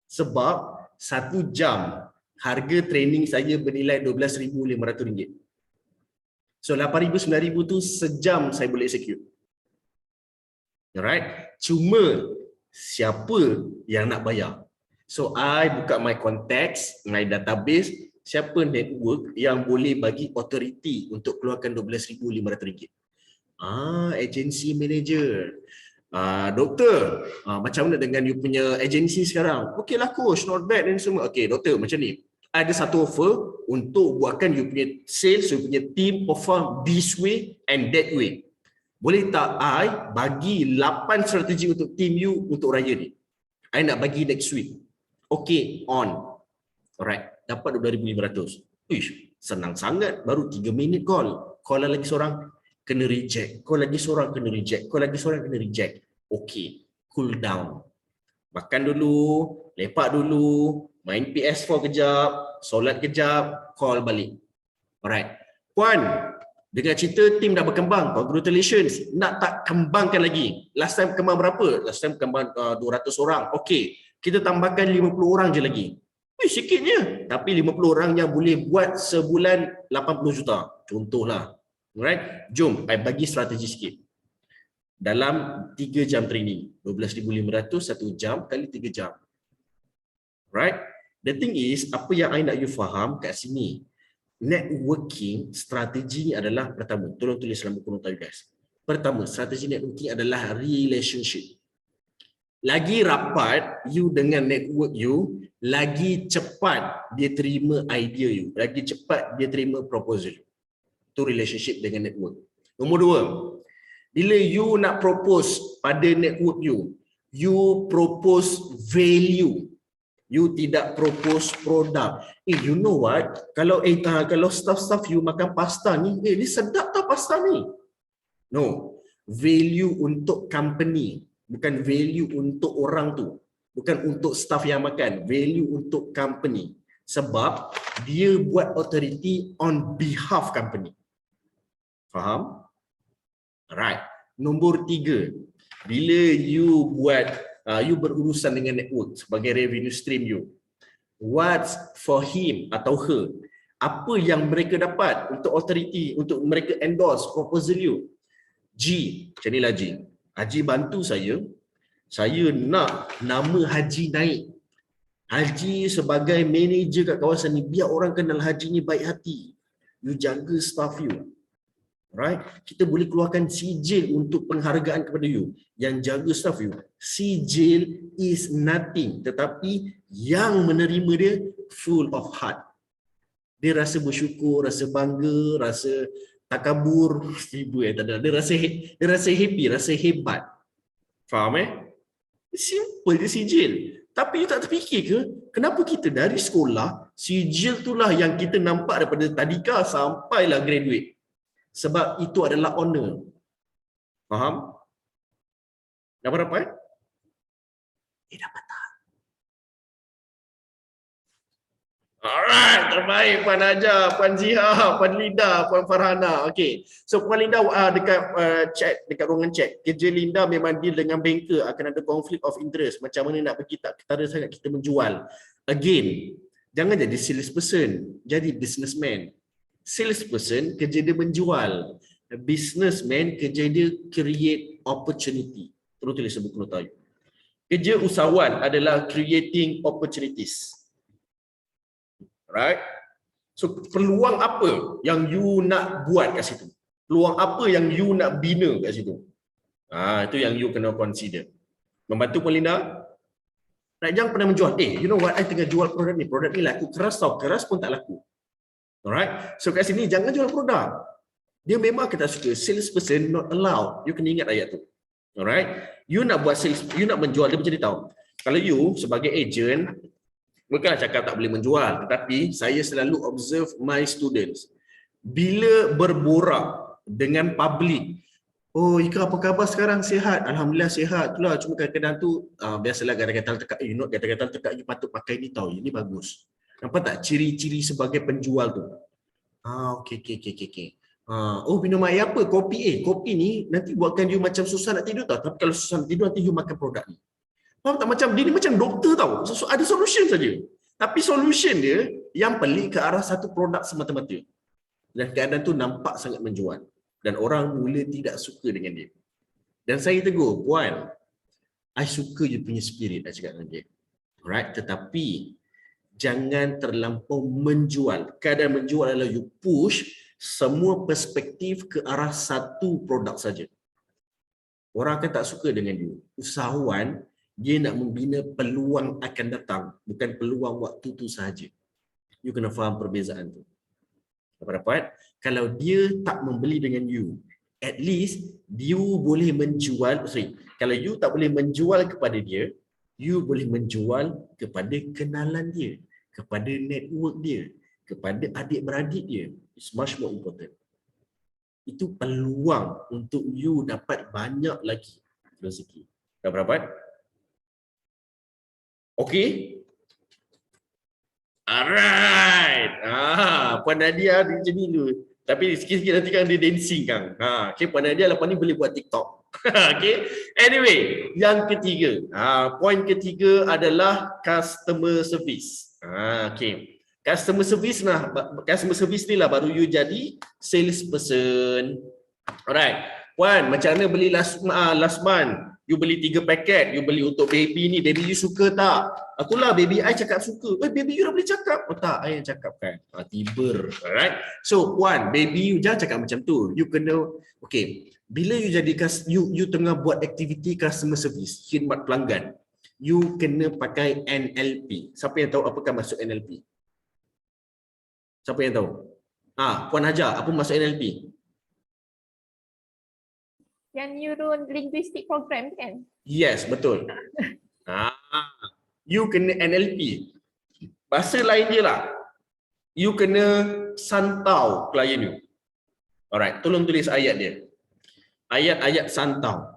Sebab 1 jam harga training saya bernilai RM12,500. So 8,000-9,000 tu sejam saya boleh execute. Alright. Cuma siapa yang nak bayar? So I buka my contacts, my database, siapa network yang boleh bagi authority untuk keluarkan RM12,500. Agency manager. Doktor, macam mana dengan you punya agensi sekarang? Okey lah coach, not bad dan semua. Okey doktor, macam ni. Ada satu offer untuk buatkan you punya sales, you punya team perform this way and that way. Boleh tak I bagi 8 strategi untuk team you untuk raya ni? I nak bagi next week. Okey, on. Alright, dapat RM12,500. Ish, senang sangat. Baru 3 minit call. Call lagi seorang, kena reject. Call lagi seorang, kena reject. Call lagi seorang, kena reject. Okey, cool down. Makan dulu, lepak dulu, main PS4 kejap, solat kejap, call balik. Alright. Puan, dengan cerita tim dah berkembang, congratulations. Nak tak kembangkan lagi? Last time kembang berapa? Last time kembang 200 orang. Okey, kita tambahkan 50 orang je lagi. Sikitnya. Tapi 50 orang yang boleh buat sebulan 80 juta. Contohlah. Alright. Jom, I bagi strategi sikit. Dalam 3 jam training. 12,500 1 jam kali 3 jam. Right? The thing is, apa yang I nak you faham kat sini, networking strategi ni adalah pertama. Tolong tulis dalam buku nota you guys. Pertama, strategi networking adalah relationship. Lagi rapat you dengan network you, lagi cepat dia terima idea you, lagi cepat dia terima proposal you. Itu relationship dengan network. Nombor 2, bila you nak propose pada network you, you propose value. You tidak propose produk. You know what? Kalau staff-staff you makan pasta ni, ni sedap tau pasta ni. No. Value untuk company. Bukan value untuk orang tu. Bukan untuk staff yang makan. Value untuk company. Sebab dia buat authority on behalf company. Faham? Alright. Nombor 3. Bila you buat you berurusan dengan network sebagai revenue stream you, what's for him atau her, apa yang mereka dapat untuk authority, untuk mereka endorse proposal you? G, macam inilah G. Haji bantu saya nak nama Haji naik. Haji sebagai manager kat kawasan ni, biar orang kenal Haji ni baik hati. You jaga staff you. Right? Kita boleh keluarkan sijil untuk penghargaan kepada you. Yang jaga staff you. Sijil is nothing. Tetapi yang menerima dia full of heart. Dia rasa bersyukur, rasa bangga, rasa takabur. Dia rasa happy, rasa hebat. Faham Simple je sijil. Tapi you tak terfikir ke, kenapa kita dari sekolah, sijil itulah yang kita nampak daripada tadika sampailah graduate. Sebab itu adalah honor. Faham? Dapat? Dapat tak? Alright, terbaik Puan Hajar, Puan Ziha, Puan Linda, Puan Farhana. Okay. So Puan Linda dekat chat, dekat ruangan chat. Kerja Linda memang deal dengan banker, akan ada conflict of interest. Macam mana nak pergi tak ketara sangat kita menjual. Again, jangan jadi salesperson, jadi businessman. Salesperson kerja dia menjual. Businessman kerja dia create opportunity. Terus tulis buku nota you. Kerja usahawan adalah creating opportunities. Right? So peluang apa yang you nak buat kat situ? Peluang apa yang you nak bina kat situ? Itu yang you kena consider. Membantu Puan Linda? Jangan pernah menjual. You know what? I tengah jual produk ni. Produk ni laku keras tau. Keras pun tak laku. Alright? So kat sini jangan jual produk. Dia memang kita suka. Salesperson not allowed. You kena ingat ayat tu. Alright? You nak buat sales, you nak menjual, dia macam ni tau. Kalau you sebagai agent, bukanlah cakap tak boleh menjual, tetapi saya selalu observe my students. Bila berborak dengan public, oh Ika apa khabar sekarang, sihat? Alhamdulillah sihat. Itulah cuma kadang-kadang tu biasalah gatal-gatal tekak, gatal-gatal tekak you patut pakai ni tau, ini bagus. Nampak tak ciri-ciri sebagai penjual tu? Okey. Oh minum air apa? Kopi. Kopi ni nanti buatkan you macam susah nak tidur tau. Tapi kalau susah nak tidur nanti you makan produk ni. Faham tak? Macam dia ni macam doktor tau. Ada solution saja. Tapi solution dia yang pelik ke arah satu produk semata-mata. Dan keadaan tu nampak sangat menjual. Dan orang mula tidak suka dengan dia. Dan saya tegur, Puan, I suka you punya spirit, I cakap dengan dia. Alright, tetapi jangan terlampau menjual. Keadaan menjual adalah you push semua perspektif ke arah satu produk saja. Orang akan tak suka dengan dia. Usahawan, dia nak membina peluang akan datang, bukan peluang waktu tu sahaja. You kena faham perbezaan tu. Dapat? Kalau dia tak membeli dengan you, at least you boleh menjual, kalau you tak boleh menjual kepada dia, you boleh menjual kepada kenalan dia, kepada network dia, kepada adik-beradik dia. It's much more important. Itu peluang untuk you dapat banyak lagi rezeki. Dapat? Okay? Alright. Puan Nadia dia macam ni dulu. Tapi sikit-sikit nanti kan dia dancing kan. Okay, Puan Nadia lepas ni boleh buat TikTok. Okay. Anyway, yang ketiga. Poin ketiga adalah customer service. Okay. Customer service ni lah baru you jadi salesperson. Alright. Puan, macam mana beli last month? You beli 3 paket, you beli untuk baby ni, baby you suka tak? Akulah baby I cakap suka. Baby you dah boleh cakap. Oh tak, I yang cakap kan. Tiber. Alright. So Puan, baby you jangan cakap macam tu. You kena, okay. Bila you jadi, you tengah buat aktiviti customer service, khidmat pelanggan, you kena pakai NLP. Siapa yang tahu apakah maksud NLP? Siapa yang tahu? Puan Hajar, apa maksud NLP? Yang Neuro Linguistic Program kan? Yes, betul. You kena NLP. Bahasa lain dia lah. You kena santau klien you. Alright, tolong tulis ayat dia. Ayat-ayat santau.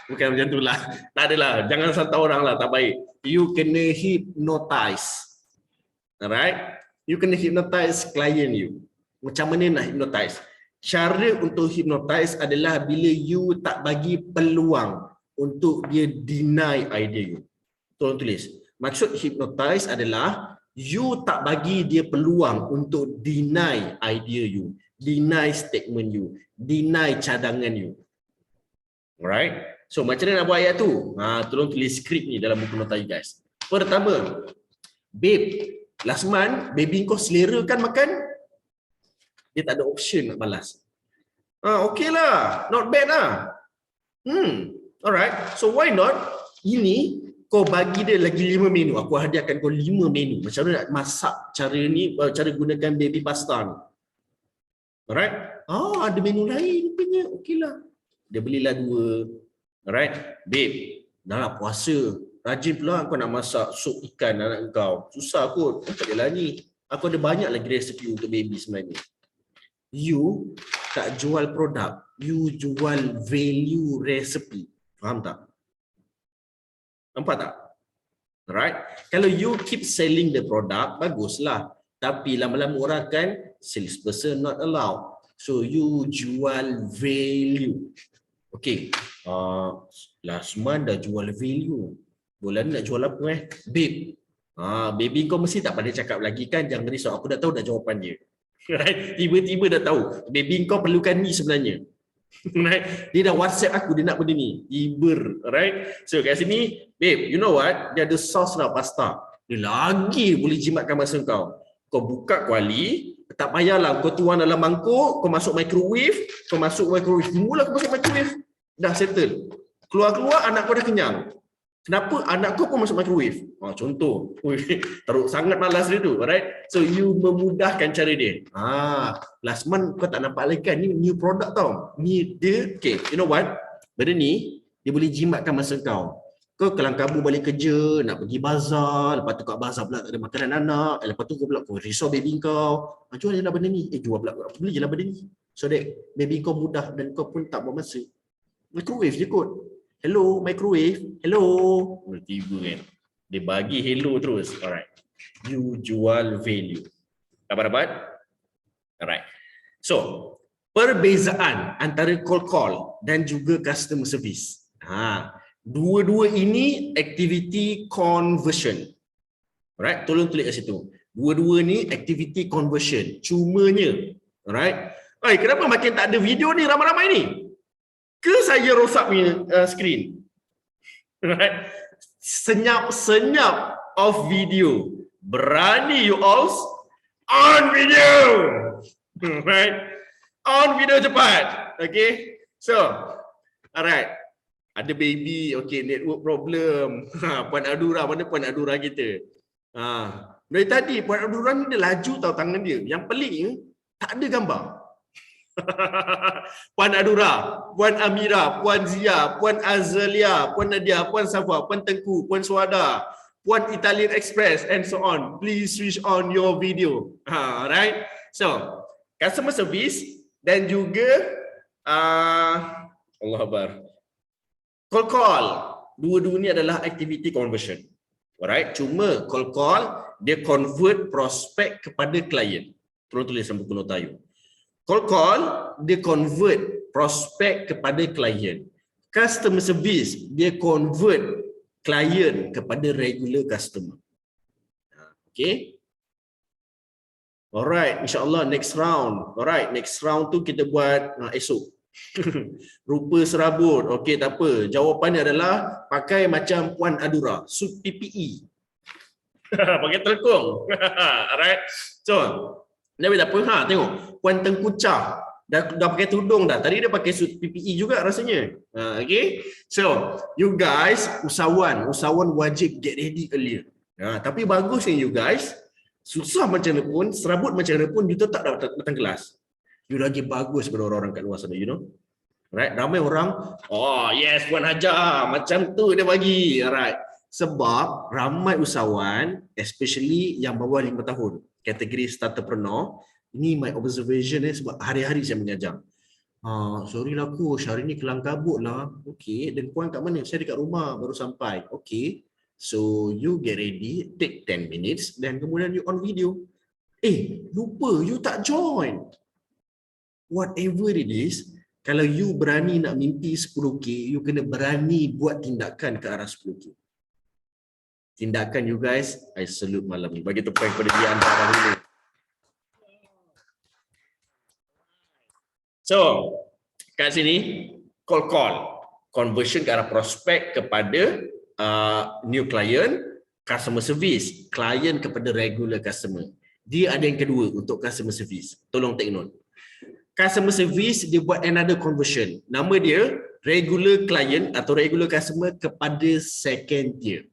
Bukan macam tu lah. Tak adalah. Jangan santau orang lah. Tak baik. You kena hypnotize. Alright. You kena hypnotize klien you. Macam mana nak hypnotize? Cara untuk hypnotize adalah bila you tak bagi peluang untuk dia deny idea you. Tolong tulis. Maksud hypnotize adalah you tak bagi dia peluang untuk deny idea you, deny statement you, deny cadangan you. Alright? So macam mana nak buat ayat tu? Tolong tulis skrip ni dalam buku nota you guys. Pertama, babe, Last month, baby kau selera kan makan? Dia tak ada option nak balas. Okay lah. Not bad lah. Alright. So why not? Ini kau bagi dia lagi 5 menu. Aku hadiahkan kau 5 menu. Macam mana nak masak cara ni, cara gunakan baby pasta ni. Alright. Ada menu lain punya. Okay lah. Dia belilah 2. Alright. Babe, dah lah puasa. Rajin pula kau nak masak sup ikan anak kau. Susah kot. Tak adalah ni. Aku ada banyak lagi resepi untuk baby sebenarnya. You tak jual produk. You jual value recipe. Faham tak? Nampak tak? Alright. Kalau you keep selling the product, baguslah. Tapi lama-lama orang kan, salesperson not allowed. So you jual value. Okay. Last month dah jual value. Bulan ni nak jual apa Babe. Baby kau mesti tak pandai cakap lagi kan? Jangan risau. Aku dah tahu dah jawapan dia. Right? Tiba-tiba dah tahu. Baby kau perlukan ni sebenarnya. Right? Dia dah WhatsApp aku, dia nak benda ni. Tiber. Right? So kat sini, babe, you know what? Dia ada sauce lah pasta. Dia lagi boleh jimatkan masa kau. Kau buka kuali, tak payahlah. Kau tuang dalam mangkuk, kau masuk microwave. Mula kau masuk microwave. Dah settle. Keluar-keluar anak kau dah kenyang. Kenapa anak kau pun masuk microwave? Contoh. Teruk sangat malas dia tu. Alright? So you memudahkan cara dia. Last month kau tak nampak lagi kan? Ni new product tau. Ni dia. Okay, you know what? Benda ni, dia boleh jimatkan masa kau. Kau kelang kabut balik kerja, nak pergi bazar, lepas tu kat bazar pula tak ada makanan anak, lepas tu kau pula kau risau baby kau. Jual je lah benda ni. Jual pula. Beli je lah benda ni. So that baby kau mudah dan kau pun tak buang masa. Microwave je kot. Hello, microwave. Hello. Tiba kan. Dia bagi hello terus. Alright. You jual value. Dapat? Alright. So, perbezaan antara cold call dan juga customer service. Dua-dua ini activity conversion. Alright, tolong tulis kat situ. Dua-dua ni activity conversion. Cumanya, alright. Kenapa makin tak ada video ni ramai-ramai ni? Ke saya rosak punya screen? Right? Senyap-senyap off video. Berani you all on video. Right? On video cepat. Okay? So, alright. Ada baby, okay, network problem. Puan Adura, mana Puan Adura kita? Dari tadi Puan Adura ni dia laju tau tangan dia. Yang peliknya, tak ada gambar. Puan Adura, Puan Amira, Puan Zia, Puan Azalia, Puan Nadia, Puan Safa, Puan Tengku, Puan Suada, Puan Italian Express and so on. Please switch on your video. Right? So, customer service dan juga Allah Akbar. Cold call. Dua-dua ni adalah activity conversion. Alright, cuma cold call dia convert prospek kepada klien. Tolong tulis dalam buku notayu. Cold call, dia convert prospek kepada klien. Customer service, dia convert klien kepada regular customer. Okay. Alright, insyaAllah next round. Alright, next round tu kita buat esok. Rupa serabut. Okay, tak apa. Jawapannya adalah pakai macam Puan Adura. Suit PPE. Pakai telekung. Alright. So, tapi tak apa, tengok Puan Tengku Chah dah pakai tudung dah. Tadi dia pakai suit PPE juga rasanya. Okay. So, you guys usahawan wajib get ready earlier. Tapi bagusnya you guys, susah macam mana pun, serabut macam mana pun, you tetap datang kelas. You lagi bagus daripada orang-orang kat luar sana, you know. Right? Ramai orang, oh yes Puan Hajar, macam tu dia bagi. Alright. Sebab ramai usahawan, especially yang bawah 5 tahun, kategori starterpreneur, ini my observation sebab hari-hari saya mengajar. Sorry lah coach, hari ni kelang kabut lah. Okay, dan puan kat mana? Saya dekat rumah, baru sampai. Okay, so you get ready, take 10 minutes, dan kemudian you on video. Lupa, you tak join. Whatever it is, kalau you berani nak mimpi 10K, you kena berani buat tindakan ke arah 10K. Tindakan you guys, I salute malam ni. Bagi tepuan kepada dia antara dulu. So, kat sini, call. Conversion ke arah prospek kepada new client. customer service, client kepada regular customer. Dia ada yang kedua untuk customer service. Tolong take note. Customer service dia buat another conversion. Nama dia regular client atau regular customer kepada second tier.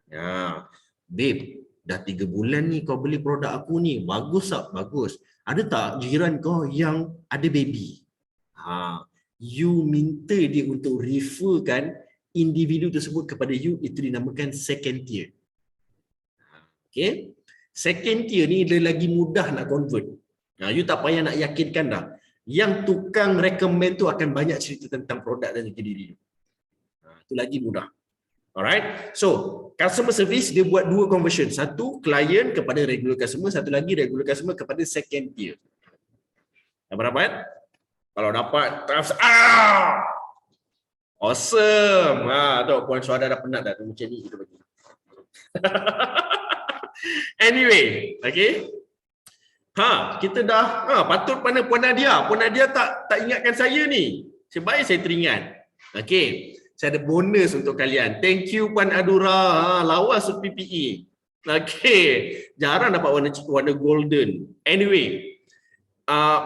Ya, babe, dah 3 bulan ni kau beli produk aku ni. Bagus tak? Bagus. Ada tak jiran kau yang ada baby? You minta dia untuk referkan individu tersebut kepada you, itu dinamakan second tier. Okay. Second tier ni dia lagi mudah nak convert. You tak payah nak yakinkan dah. Yang tukang recommend tu akan banyak cerita tentang produk dan juga diri. Itu lagi mudah. Alright. So, customer service dia buat 2 conversion. Satu, client kepada regular customer. Satu lagi, regular customer kepada second tier. Dapat? Kalau dapat, awesome. Tahu puan suara dah penat dah. Macam ni kita bagi. Anyway, okay. Kita dah patut mana Puan Nadia. Puan Nadia tak ingatkan saya ni. Sebaik saya teringat. Okay. Saya ada bonus untuk kalian. Thank you Puan Adura. Lawas PPE. Okay. Jarang dapat warna golden. Anyway.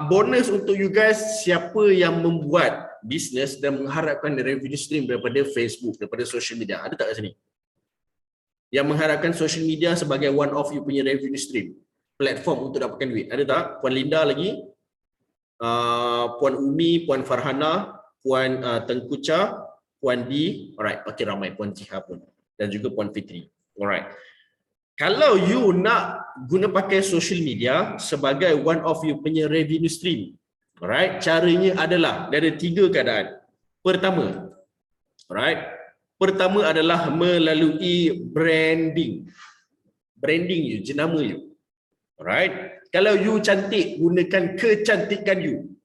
Bonus untuk you guys, siapa yang membuat bisnes dan mengharapkan revenue stream daripada Facebook, daripada social media. Ada tak kat sini? Yang mengharapkan social media sebagai one of you punya revenue stream, platform untuk dapatkan duit. Ada tak? Puan Linda lagi, Puan Umi, Puan Farhana, Puan Tengku Cha, Puan D, alright, pakai ramai, Puan Jiha pun, dan juga Puan Fitri. Alright. Kalau you nak guna pakai social media sebagai one of you punya revenue stream, alright, caranya adalah ada 3 keadaan. Pertama, alright, pertama adalah melalui branding. Branding you, jenama you. Alright. Kalau you cantik, gunakan kecantikan you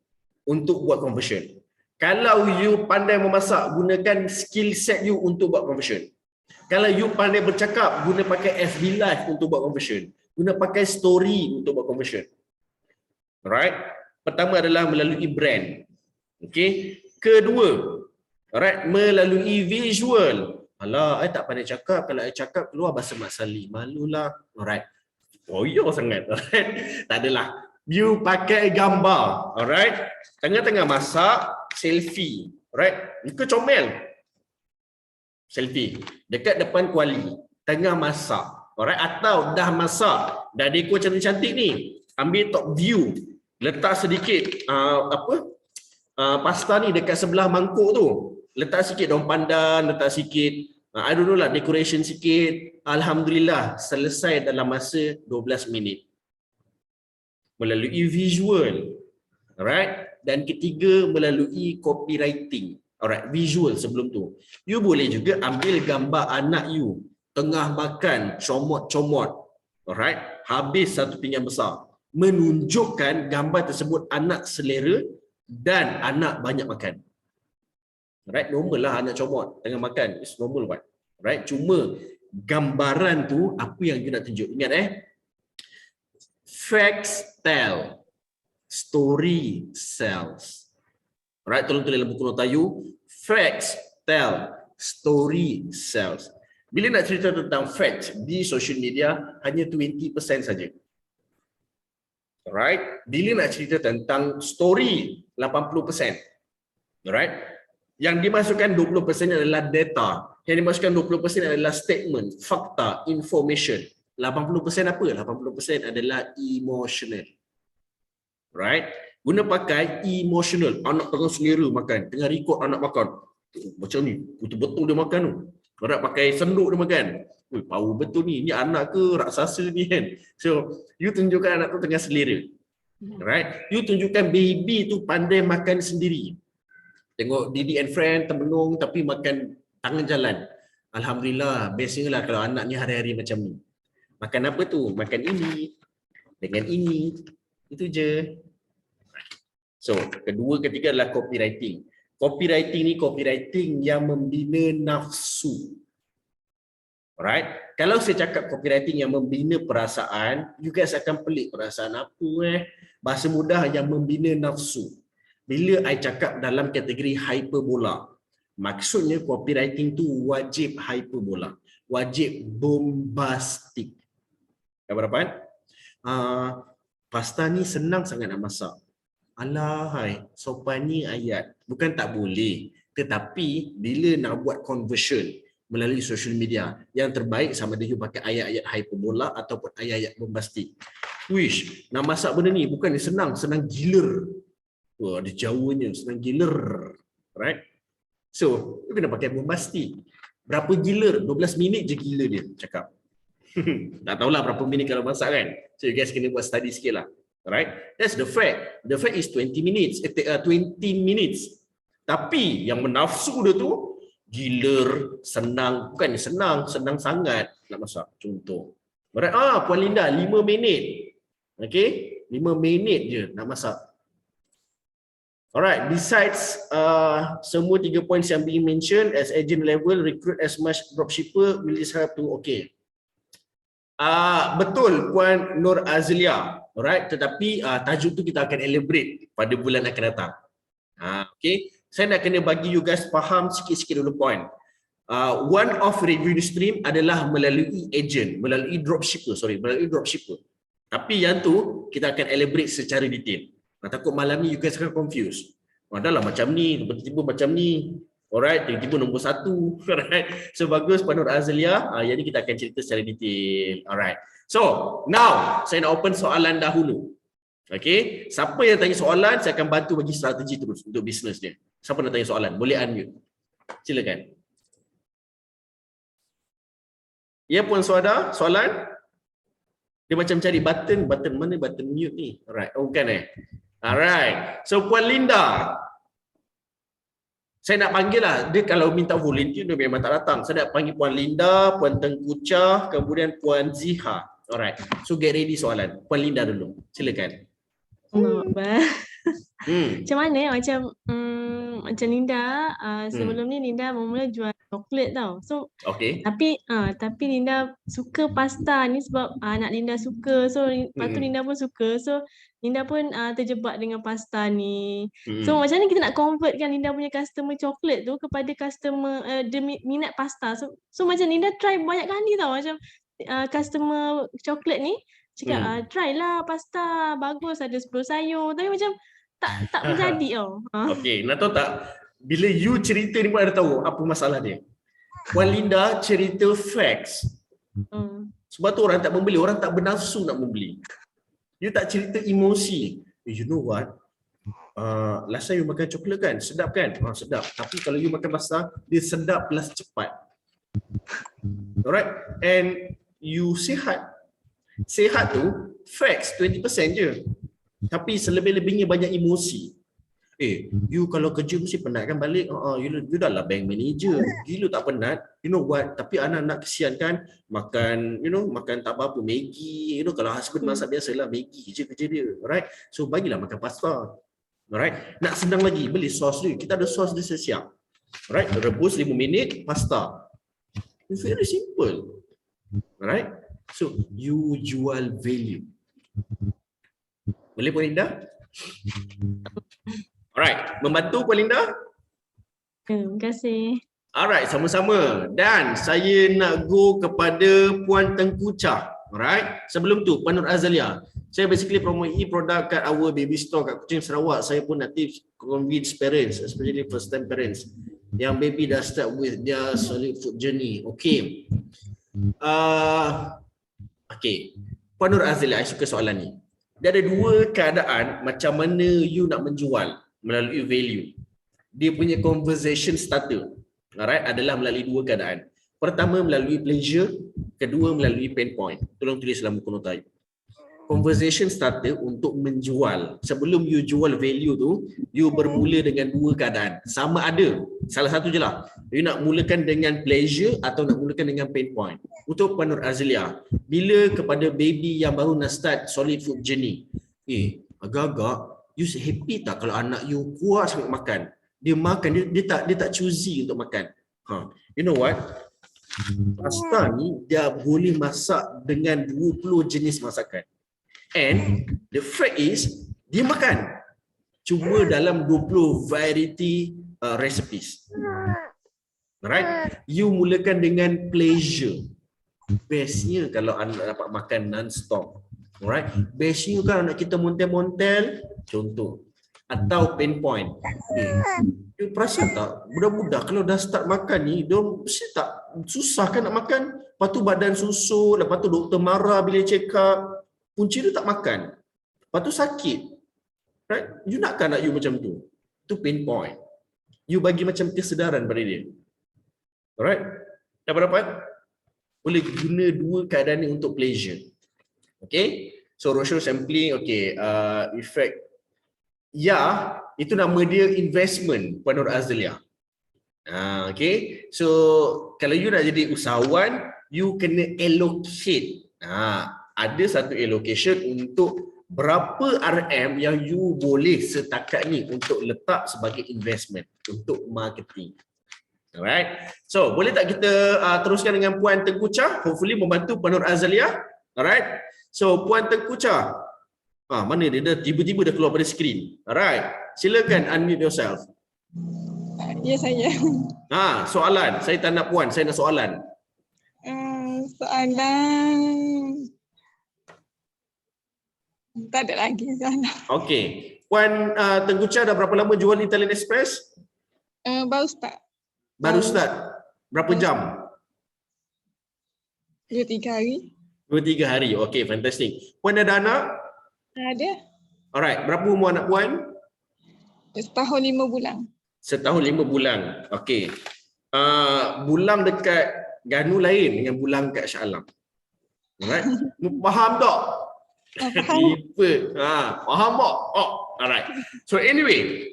untuk buat conversion. Kalau you pandai memasak, gunakan skill set you untuk buat conversion. Kalau you pandai bercakap, guna pakai FB Live untuk buat conversion. Guna pakai story untuk buat conversion. Alright. Pertama adalah melalui brand. Okay. Kedua, alright, melalui visual. Alah, I tak pandai cakap. Kalau I cakap keluar bahasa Mak Salleh, malulah. Alright. Koyo sangat. Alright. Tak adalah. You pakai gambar. Alright. Tengah-tengah masak, selfie. Alright. Muka comel. Selfie. Dekat depan kuali. Tengah masak. Alright. Atau dah masak. Dah dekor cantik-cantik ni. Ambil top view. Letak sedikit pasta ni dekat sebelah mangkuk tu. Letak sikit daun pandan, letak sikit I don't know lah, decoration sikit. Alhamdulillah selesai dalam masa 12 minit. Melalui visual. Alright. Dan ketiga melalui copywriting. Alright, visual sebelum tu. You boleh juga ambil gambar anak you tengah makan comot-comot. Alright, habis satu pinggan besar. Menunjukkan gambar tersebut anak selera dan anak banyak makan. Alright, normal lah anak comot tengah makan. It's normal what? Alright, cuma gambaran tu apa yang you nak tunjuk. Ingat facts tell, story sells. Alright, tolong tulis dalam buku nota you. Facts tell, story sells. Bila nak cerita tentang facts di social media, hanya 20% saja. Alright, bila nak cerita tentang story, 80%. Alright, yang dimasukkan 20% adalah data. Yang dimasukkan 20% adalah statement, fakta, information. 80% apa? 80% adalah emotional. Right? Guna pakai emotional. Anak tengah selera makan, tengah record anak makan. Macam ni, betul-betul dia makan tu. Orang pakai senduk dia makan. Wih, power betul ni. Ni anak ke raksasa ni kan? So, you tunjukkan anak tu tengah selera. Right? You tunjukkan baby tu pandai makan sendiri. Tengok Didi and Friend, termenung tapi makan tangan jalan. Alhamdulillah, biasanya lah kalau anak ni hari-hari macam ni. Makan apa tu? Makan ini, dengan ini. Itu je. So, kedua, ketiga adalah copywriting. Copywriting ni copywriting yang membina nafsu. Alright? Kalau saya cakap copywriting yang membina perasaan, you guys akan pelik perasaan apa Bahasa mudah yang membina nafsu. Bila I cakap dalam kategori hyperbola, maksudnya copywriting tu wajib hyperbola. wajib bombastik. Berapa? Pasta ni senang sangat nak masak. Alahai, sopan ni ayat. Bukan tak boleh. Tetapi bila nak buat conversion melalui social media, yang terbaik sama ada you pakai ayat-ayat hyperbola ataupun ayat-ayat bombastik. Wish, nak masak benda ni bukan senang, senang giler. Wah, ada Jawanya, senang giler. Right? So, you kena pakai bombastik. Berapa giler? 12 minit je gila dia cakap. Tak tahulah berapa minit kalau masak kan. So you guys kena buat study sikit lah. Alright? That's the fact. The fact is 20 minutes. 20 minutes. Tapi yang menafsu dia tu giler, senang. Bukan senang, senang sangat nak masak. Contoh. Alright? Puan Linda 5 minit. Okay? 5 minit je nak masak. Alright, besides semua 3 points yang being mentioned, as agent level, recruit as much dropshipper, will this help to okay. Betul Puan Nur Azlia, alright, tetapi tajuk tu kita akan elaborate pada bulan akan datang. Okay, saya nak kena bagi you guys faham sikit-sikit dulu point. One of revenue stream adalah melalui agent, melalui dropshipper. Tapi yang tu kita akan elaborate secara detail. Takut malam ni you guys akan confused. Dah lah macam ni, tiba-tiba macam ni. Alright, tiba-tiba nombor 1. Alright. So bagus Puan Nur Azlia. Jadi kita akan cerita secara detail. Alright. So, now saya nak open soalan dahulu. Okay. Siapa yang tanya soalan, saya akan bantu bagi strategi terus untuk bisnes dia. Siapa nak tanya soalan? Boleh unmute. Silakan. Ya Puan Suada, soalan? Dia macam cari button mana button mute ni? Alright. Oh bukan Alright. So Puan Linda. Saya nak panggil lah. Dia kalau minta volunteer dia memang tak datang. Saya nak panggil Puan Linda, Puan Tengku Chah, kemudian Puan Ziha. Alright. So get ready soalan. Puan Linda dulu. Silakan. Macam mana? Macam Linda, sebelum ni Linda mula jual coklat tau. So okay. Tapi Linda suka pasta ni sebab anak Linda suka. So lepas tu Linda pun suka. So Linda pun terjebak dengan pasta ni. So macam mana kita nak convertkan Linda punya customer coklat tu kepada customer dia minat pasta. So macam Linda try banyak kali tau macam customer coklat ni cakap try lah pasta bagus ada 10 sayur tapi macam tak menjadi tau. Okey, nak tahu tak bila you cerita ni pun ada tahu apa masalah dia. Puan Linda cerita facts. Sebab tu orang tak membeli, orang tak bernafsu nak membeli. You tak cerita emosi. You know what? Last time you makan coklat kan? Sedap kan? Sedap. Tapi kalau you makan pasta, dia sedap plus cepat. Alright? And you sihat. Sihat tu, facts 20% je. Tapi selebih-lebihnya banyak emosi. You kalau kerja mesti penat kan balik. You dah lah bank manager. Gila tak penat. You know what? Tapi anak-anak kesian kan. Makan, makan tak apa-apa. Maggi. Kalau husband masak biasalah. Maggi je kerja dia. Alright? So bagilah makan pasta. Alright? Nak senang lagi. Beli sos dia. Kita ada sos dia siap. Alright? Rebus 5 minit. Pasta. It's very simple. Alright? So you jual value. Boleh Puan Linda? Alright, membantu Puan Linda? Terima kasih. Alright, sama-sama. Dan saya nak go kepada Puan Tengku Chah. Alright, sebelum tu Puan Nur Azlia. Saya basically promote produk kat our baby store kat Kuching Sarawak. Saya pun nak tips convince parents, especially first time parents. Yang baby dah start with their solid food journey. Okay. Okay. Puan Nur Azlia, saya suka soalan ni. Dia ada 2 keadaan macam mana you nak menjual melalui value. Dia punya conversation starter, alright, adalah melalui 2 keadaan. Pertama melalui pleasure, kedua melalui pain point. Tolong tulis dalam buku nota. Conversation starter untuk menjual. Sebelum you jual value tu, you bermula dengan 2 keadaan. Sama ada, salah satu je lah. You nak mulakan dengan pleasure atau nak mulakan dengan pain point. Untuk Puan Nur Azlia, bila kepada baby yang baru nak start solid food journey, agak-agak, you happy tak kalau anak you puas makan? Dia makan, dia tak choosy untuk makan. You know what? Pasta ni dia boleh masak dengan 20 jenis masakan. And the fact is, dia makan. Cuma dalam 20 variety recipes. Alright? You mulakan dengan pleasure. Bestnya kalau anak dapat makan non-stop. Alright? Bestnya kan anak kita montel-montel, contoh. Atau pain point. You perasan tak? Budak-budak kalau dah start makan ni, dia mesti tak susah kan nak makan. Lepas tu badan susut, lepas tu doktor marah bila check up. Punca dia tak makan. Lepas tu sakit. Right? You nakkan anak you macam tu? Itu pain point. You bagi macam kesedaran pada dia. Alright? Dapat? Boleh guna dua keadaan ni untuk pleasure. Okay? So Rochelle sampling, okay. Effect. Ya, itu nama dia investment, Puan Nur Azalia. Okay? So, kalau you nak jadi usahawan, you kena allocate. Ada satu allocation untuk berapa RM yang you boleh setakat ni untuk letak sebagai investment untuk marketing. Alright. So, boleh tak kita teruskan dengan Puan Tengku Chah? Hopefully membantu Puan Nur Azalia. Alright. So, Puan Tengku Chah. Mana dia dah tiba-tiba dah keluar pada skrin. Alright. Silakan unmute yourself. Ya, saya. Soalan. Saya tak nak Puan, saya nak soalan. Soalan. Tak ada lagi soalan. Okey. Puan Tengku Chah dah berapa lama jual Italian Express? Baru start. Baru start. Berapa jam? 2-3 hari. 2-3 hari. Okey, fantastic. Puan ada anak? Ada. Alright. Berapa umur anak Puan? Setahun 5 bulan. Setahun 5 bulan. Okey. Bulang dekat Ganu lain dengan bulang kat Shah Alam. Alright. Faham tak? Tipe. Faham tak? Alright. So anyway,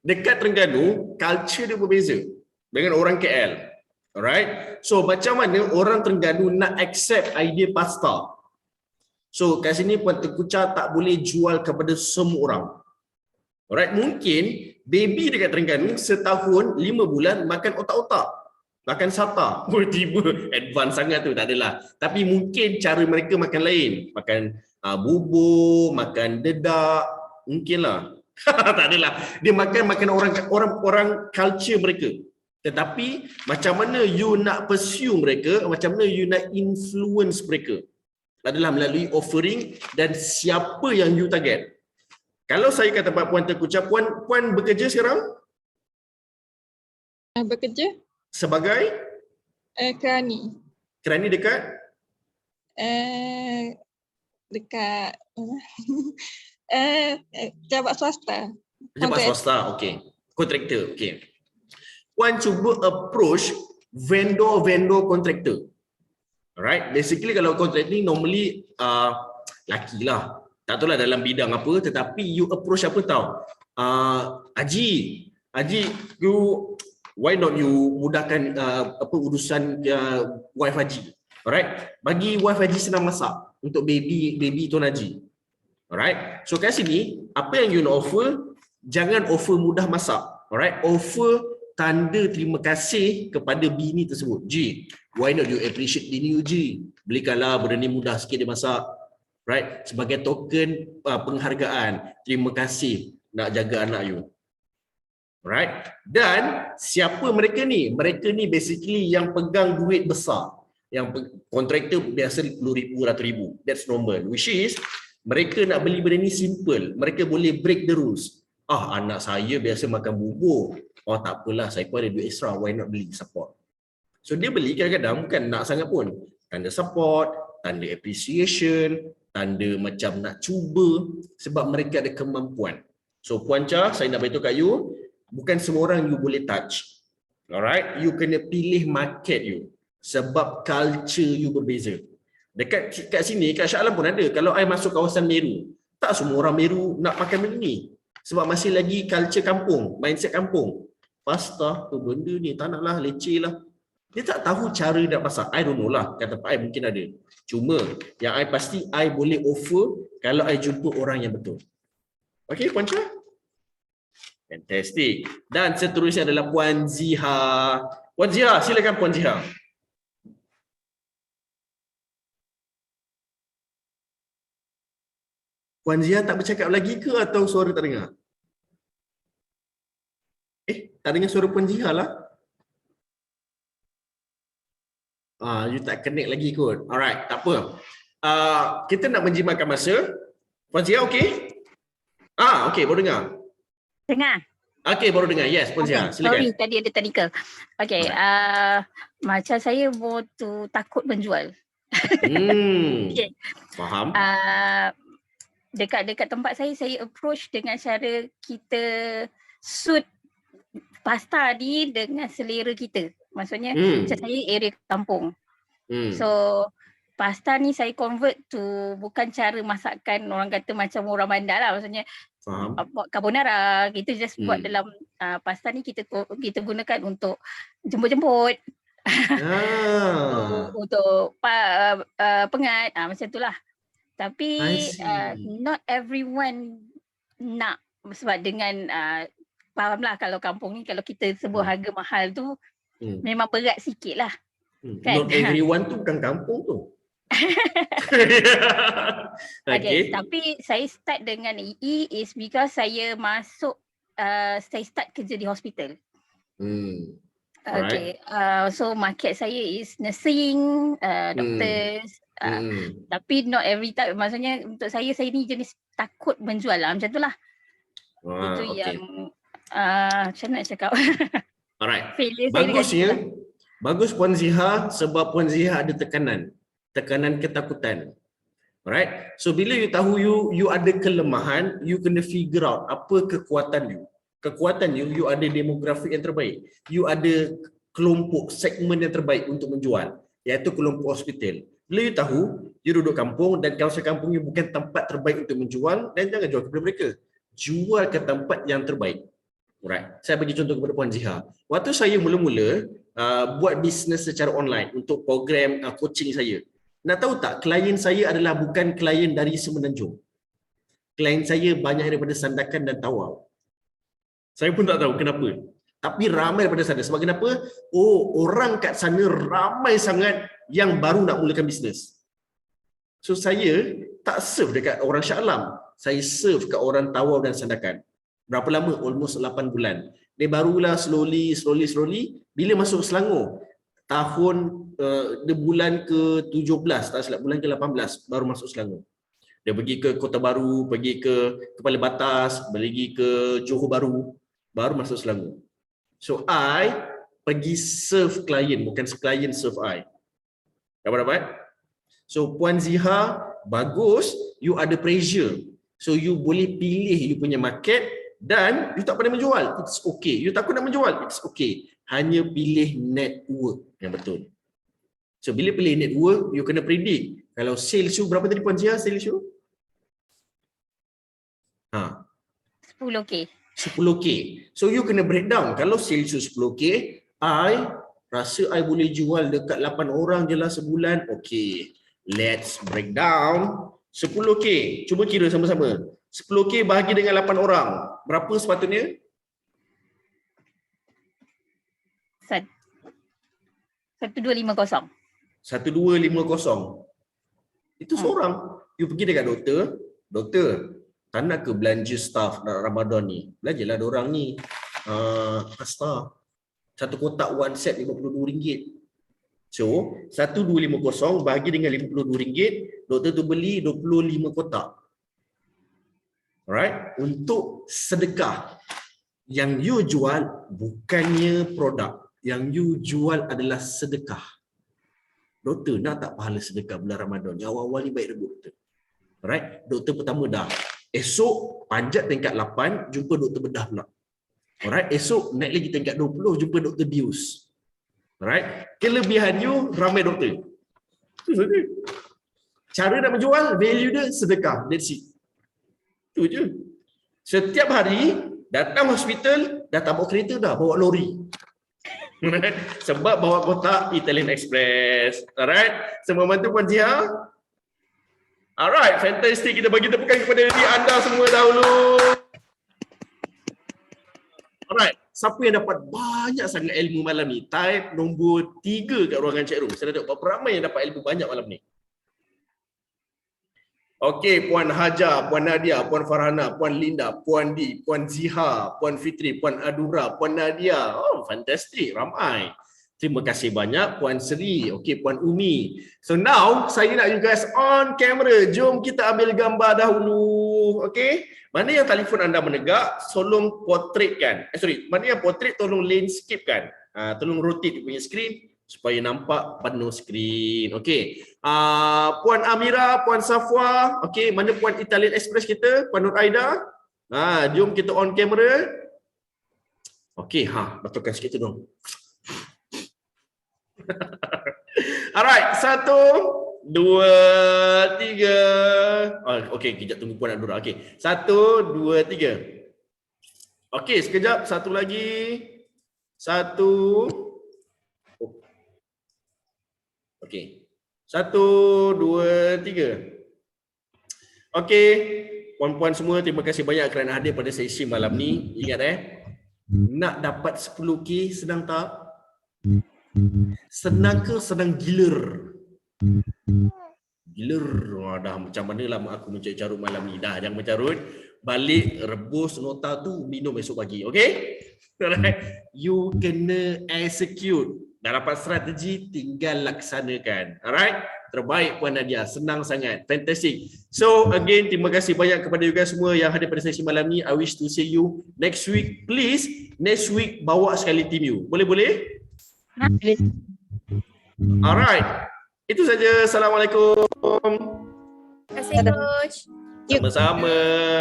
dekat Terengganu, culture dia berbeza dengan orang KL. Alright. So macam mana orang Terengganu nak accept idea pasta? So kat sini Puan Tengku Chah tak boleh jual kepada semua orang. Alright, mungkin baby dekat Terengganu setahun 5 bulan makan otak-otak, makan sata. Tiba advance sangat tu, tak adalah. Tapi mungkin cara mereka makan lain, makan bubur, makan dedak, mungkinlah. Tak adalah. Dia makan orang culture mereka. Tetapi macam mana you nak pursue mereka, macam mana you nak influence mereka adalah melalui offering dan siapa yang you target. Kalau saya kata Puan Tengku Chah, Puan bekerja sekarang? Bekerja Sebagai? kerani. Kerani dekat? Dekat pejabat swasta. Pejabat swasta, okey. Kontraktor, okey. Puan cuba approach vendor kontraktor. Alright, basically kalau contracting normally laki lah. Tak tahu lah dalam bidang apa, tetapi you approach apa tahu? Haji, you why not you mudahkan urusan wife Haji. Alright, bagi wife Haji senang masak untuk baby Tuan Haji. Alright, so kat sini apa yang you nak offer, jangan offer mudah masak. Alright, offer tanda terima kasih kepada bini tersebut. Ji, why not you appreciate bini you, Ji? Belikanlah benda ni mudah sikit dia masak. Right? Sebagai token penghargaan, terima kasih nak jaga anak you. Right? Dan siapa mereka ni? Mereka ni basically yang pegang duit besar. Yang kontraktor biasa RM10,000, RM100,000. That's normal. Which is, mereka nak beli benda ni simple. Mereka boleh break the rules. Anak saya biasa makan bubur. Tak apalah, saya pun ada duit extra. Why not beli support? So dia beli kadang-kadang bukan nak sangat pun. Tanda support, tanda appreciation, tanda macam nak cuba sebab mereka ada kemampuan. So Puan Chah, saya nak beritahu kat you, bukan semua orang you boleh touch. Alright, you kena pilih market you sebab culture you berbeza. Kat sini, kat Shah Alam pun ada. Kalau I masuk kawasan Meru, tak semua orang Meru nak makan benda ni. Sebab masih lagi culture kampung, mindset kampung. Pasta tu benda ni, tak naklah, leceh lah. Dia tak tahu cara nak masak. I don't know lah. Kata Pak I mungkin ada. Cuma yang I pasti I boleh offer kalau I jumpa orang yang betul. Okay, Puan Chah? Fantastic. Dan seterusnya adalah Puan Ziha. Puan Ziha, silakan Puan Ziha. Puan Ziha tak bercakap lagi ke atau suara tak dengar? Tak dengar suara Puan Ziha lah. You tak connect lagi kot. Alright, tak apa. Kita nak menjimatkan masa. Puan Zia, okey? Okey, baru dengar. Dengar? Okey, baru dengar. Yes, Puan Zia, silakan. Sorry, tadi ada technical. Okay, macam saya takut menjual. Okay. Faham. Dekat tempat saya approach dengan cara kita suit pasta ni dengan selera kita. Maksudnya macam saya area kampung. So pasta ni saya convert to bukan cara masakan orang kata macam orang bandar lah. Maksudnya buat carbonara, kita just buat dalam pasta ni kita gunakan untuk jemput-jemput. Untuk pengat, macam itulah. Tapi not everyone nak, sebab dengan fahamlah kalau kampung ni kalau kita sebut harga mahal tu memang berat sikit lah. Kan? Not everyone tu bukan kampung tu. Okay, tapi saya start dengan EE is because saya masuk, saya start kerja di hospital. Okay, so market saya is nursing, doctors, tapi not every time. Maksudnya untuk saya ni jenis takut menjual lah, macam tu lah. Itu yang macam nak cakap. Alright, bagusnya. Bagus Puan Ziha, sebab Puan Ziha ada tekanan ketakutan. Alright, so bila you tahu you ada kelemahan, you kena figure out apa kekuatan you. Kekuatan you ada demografi yang terbaik. You ada kelompok segmen yang terbaik untuk menjual, iaitu kelompok hospital. Bila you tahu, you duduk kampung dan kawasan kampung you bukan tempat terbaik untuk menjual, dan jangan jual kepada mereka. Jual ke tempat yang terbaik. Alright, saya bagi contoh kepada Puan Ziha. Waktu saya mula-mula buat bisnes secara online untuk program coaching saya. Nak tahu tak, klien saya adalah bukan klien dari Semenanjung. Klien saya banyak daripada Sandakan dan Tawau. Saya pun tak tahu kenapa. Tapi ramai daripada sana. Sebab kenapa? Orang kat sana ramai sangat yang baru nak mulakan bisnes. So saya tak serve dekat orang Shah Alam. Saya serve kat orang Tawau dan Sandakan. Berapa lama? Almost 8 bulan. Dia barulah slowly. Bila masuk Selangor, di bulan ke-17, tak silap, bulan ke-18 baru masuk Selangor. Dia pergi ke Kota Baru, pergi ke Kepala Batas, pergi ke Johor Baru, baru masuk Selangor. So I pergi serve klien, bukan klien serve I. Dapat? So Puan Ziha, bagus, you ada pressure. So you boleh pilih you punya market dan you tak pandai menjual, it's okay. You takut nak menjual, it's okay. Hanya pilih network yang betul. So bila pilih network, you kena predict. Kalau sales you berapa tadi Puan Ziha, sales you? 10K. 10K. So you kena breakdown. Kalau sales you 10K, I rasa I boleh jual dekat 8 orang je lah sebulan. Okay, let's break down. 10K, cuba kira sama-sama. 10K bahagi dengan 8 orang. Berapa sepatutnya? 1250. 1250. Itu seorang. You pergi dekat doktor, tak nak ke belanja staff Ramadan ni? Belanjalah diorang ni. Pasta. Satu kotak one set RM52. So, 1250 bahagi dengan RM52, doktor tu beli 25 kotak. Alright? Untuk sedekah. Yang you jual bukannya produk. Yang you jual adalah sedekah. Doktor nak tak pahala sedekah bulan Ramadan? Yang awal-awal ni baik rebut doktor. Alright? Doktor pertama dah. Esok panjat tingkat 8, jumpa doktor bedah pula. Alright? Esok naik lagi tingkat 20, jumpa doktor bius. Alright? Kelebihan you ramai doktor. Itu saja. Cara nak menjual, value dia sedekah. That's it. Itu je. Setiap hari datang hospital, dah tak bawa kereta dah, bawa lori. Sebab bawa kotak Italian Express. Alright? Semua bantu Puan Ziha? Alright, fantastic. Kita bagi tepukan kepada diri anda semua dahulu. Alright, siapa yang dapat banyak sangat ilmu malam ni? Type nombor 3 kat ruangan chat room. Saya nak tengok berapa ramai yang dapat ilmu banyak malam ni. Okey, Puan Haja, Puan Nadia, Puan Farhana, Puan Linda, Puan Di, Puan Ziha, Puan Fitri, Puan Adura, Puan Nadia. Oh, fantastic, ramai. Terima kasih banyak Puan Sri. Okey, Puan Umi. So now saya nak you guys on camera. Jom kita ambil gambar dahulu. Okey. Mana yang telefon anda menegak, tolong portraitkan. Mana yang portrait tolong landscape kan. Tolong rotate punya skrin supaya nampak penuh skrin. Okey. Puan Amira, Puan Safwa, okey, mana Puan Italian Express kita? Puan Nur Aida. Jom kita on camera. Okey, betulkan sikit tu dong. Alright, 1, 2, 3. Okey, kejap tunggu Puan Abdul. Okey, 1, 2, 3. Okey, sekejap, satu lagi. 1. Okey. 1, 2, 3. Okey, puan-puan semua, terima kasih banyak kerana hadir pada sesi malam ni. Ingat nak dapat 10K senang tak? Senang ke senang giler? Giler. Dah macam mana lah aku mencarut malam ni. Dah jangan mencarut. Balik rebus nota tu, minum esok pagi. Okay? Alright. You kena execute. Dah dapat strategi, tinggal laksanakan. Alright? Terbaik Puan Nadia. Senang sangat. Fantastic. So again, terima kasih banyak kepada you guys semua yang hadir pada sesi malam ni. I wish to see you next week. Please, next week bawa sekali tim you. Boleh-boleh? Alright. Itu saja. Assalamualaikum. Terima kasih, Coach. Sama-sama.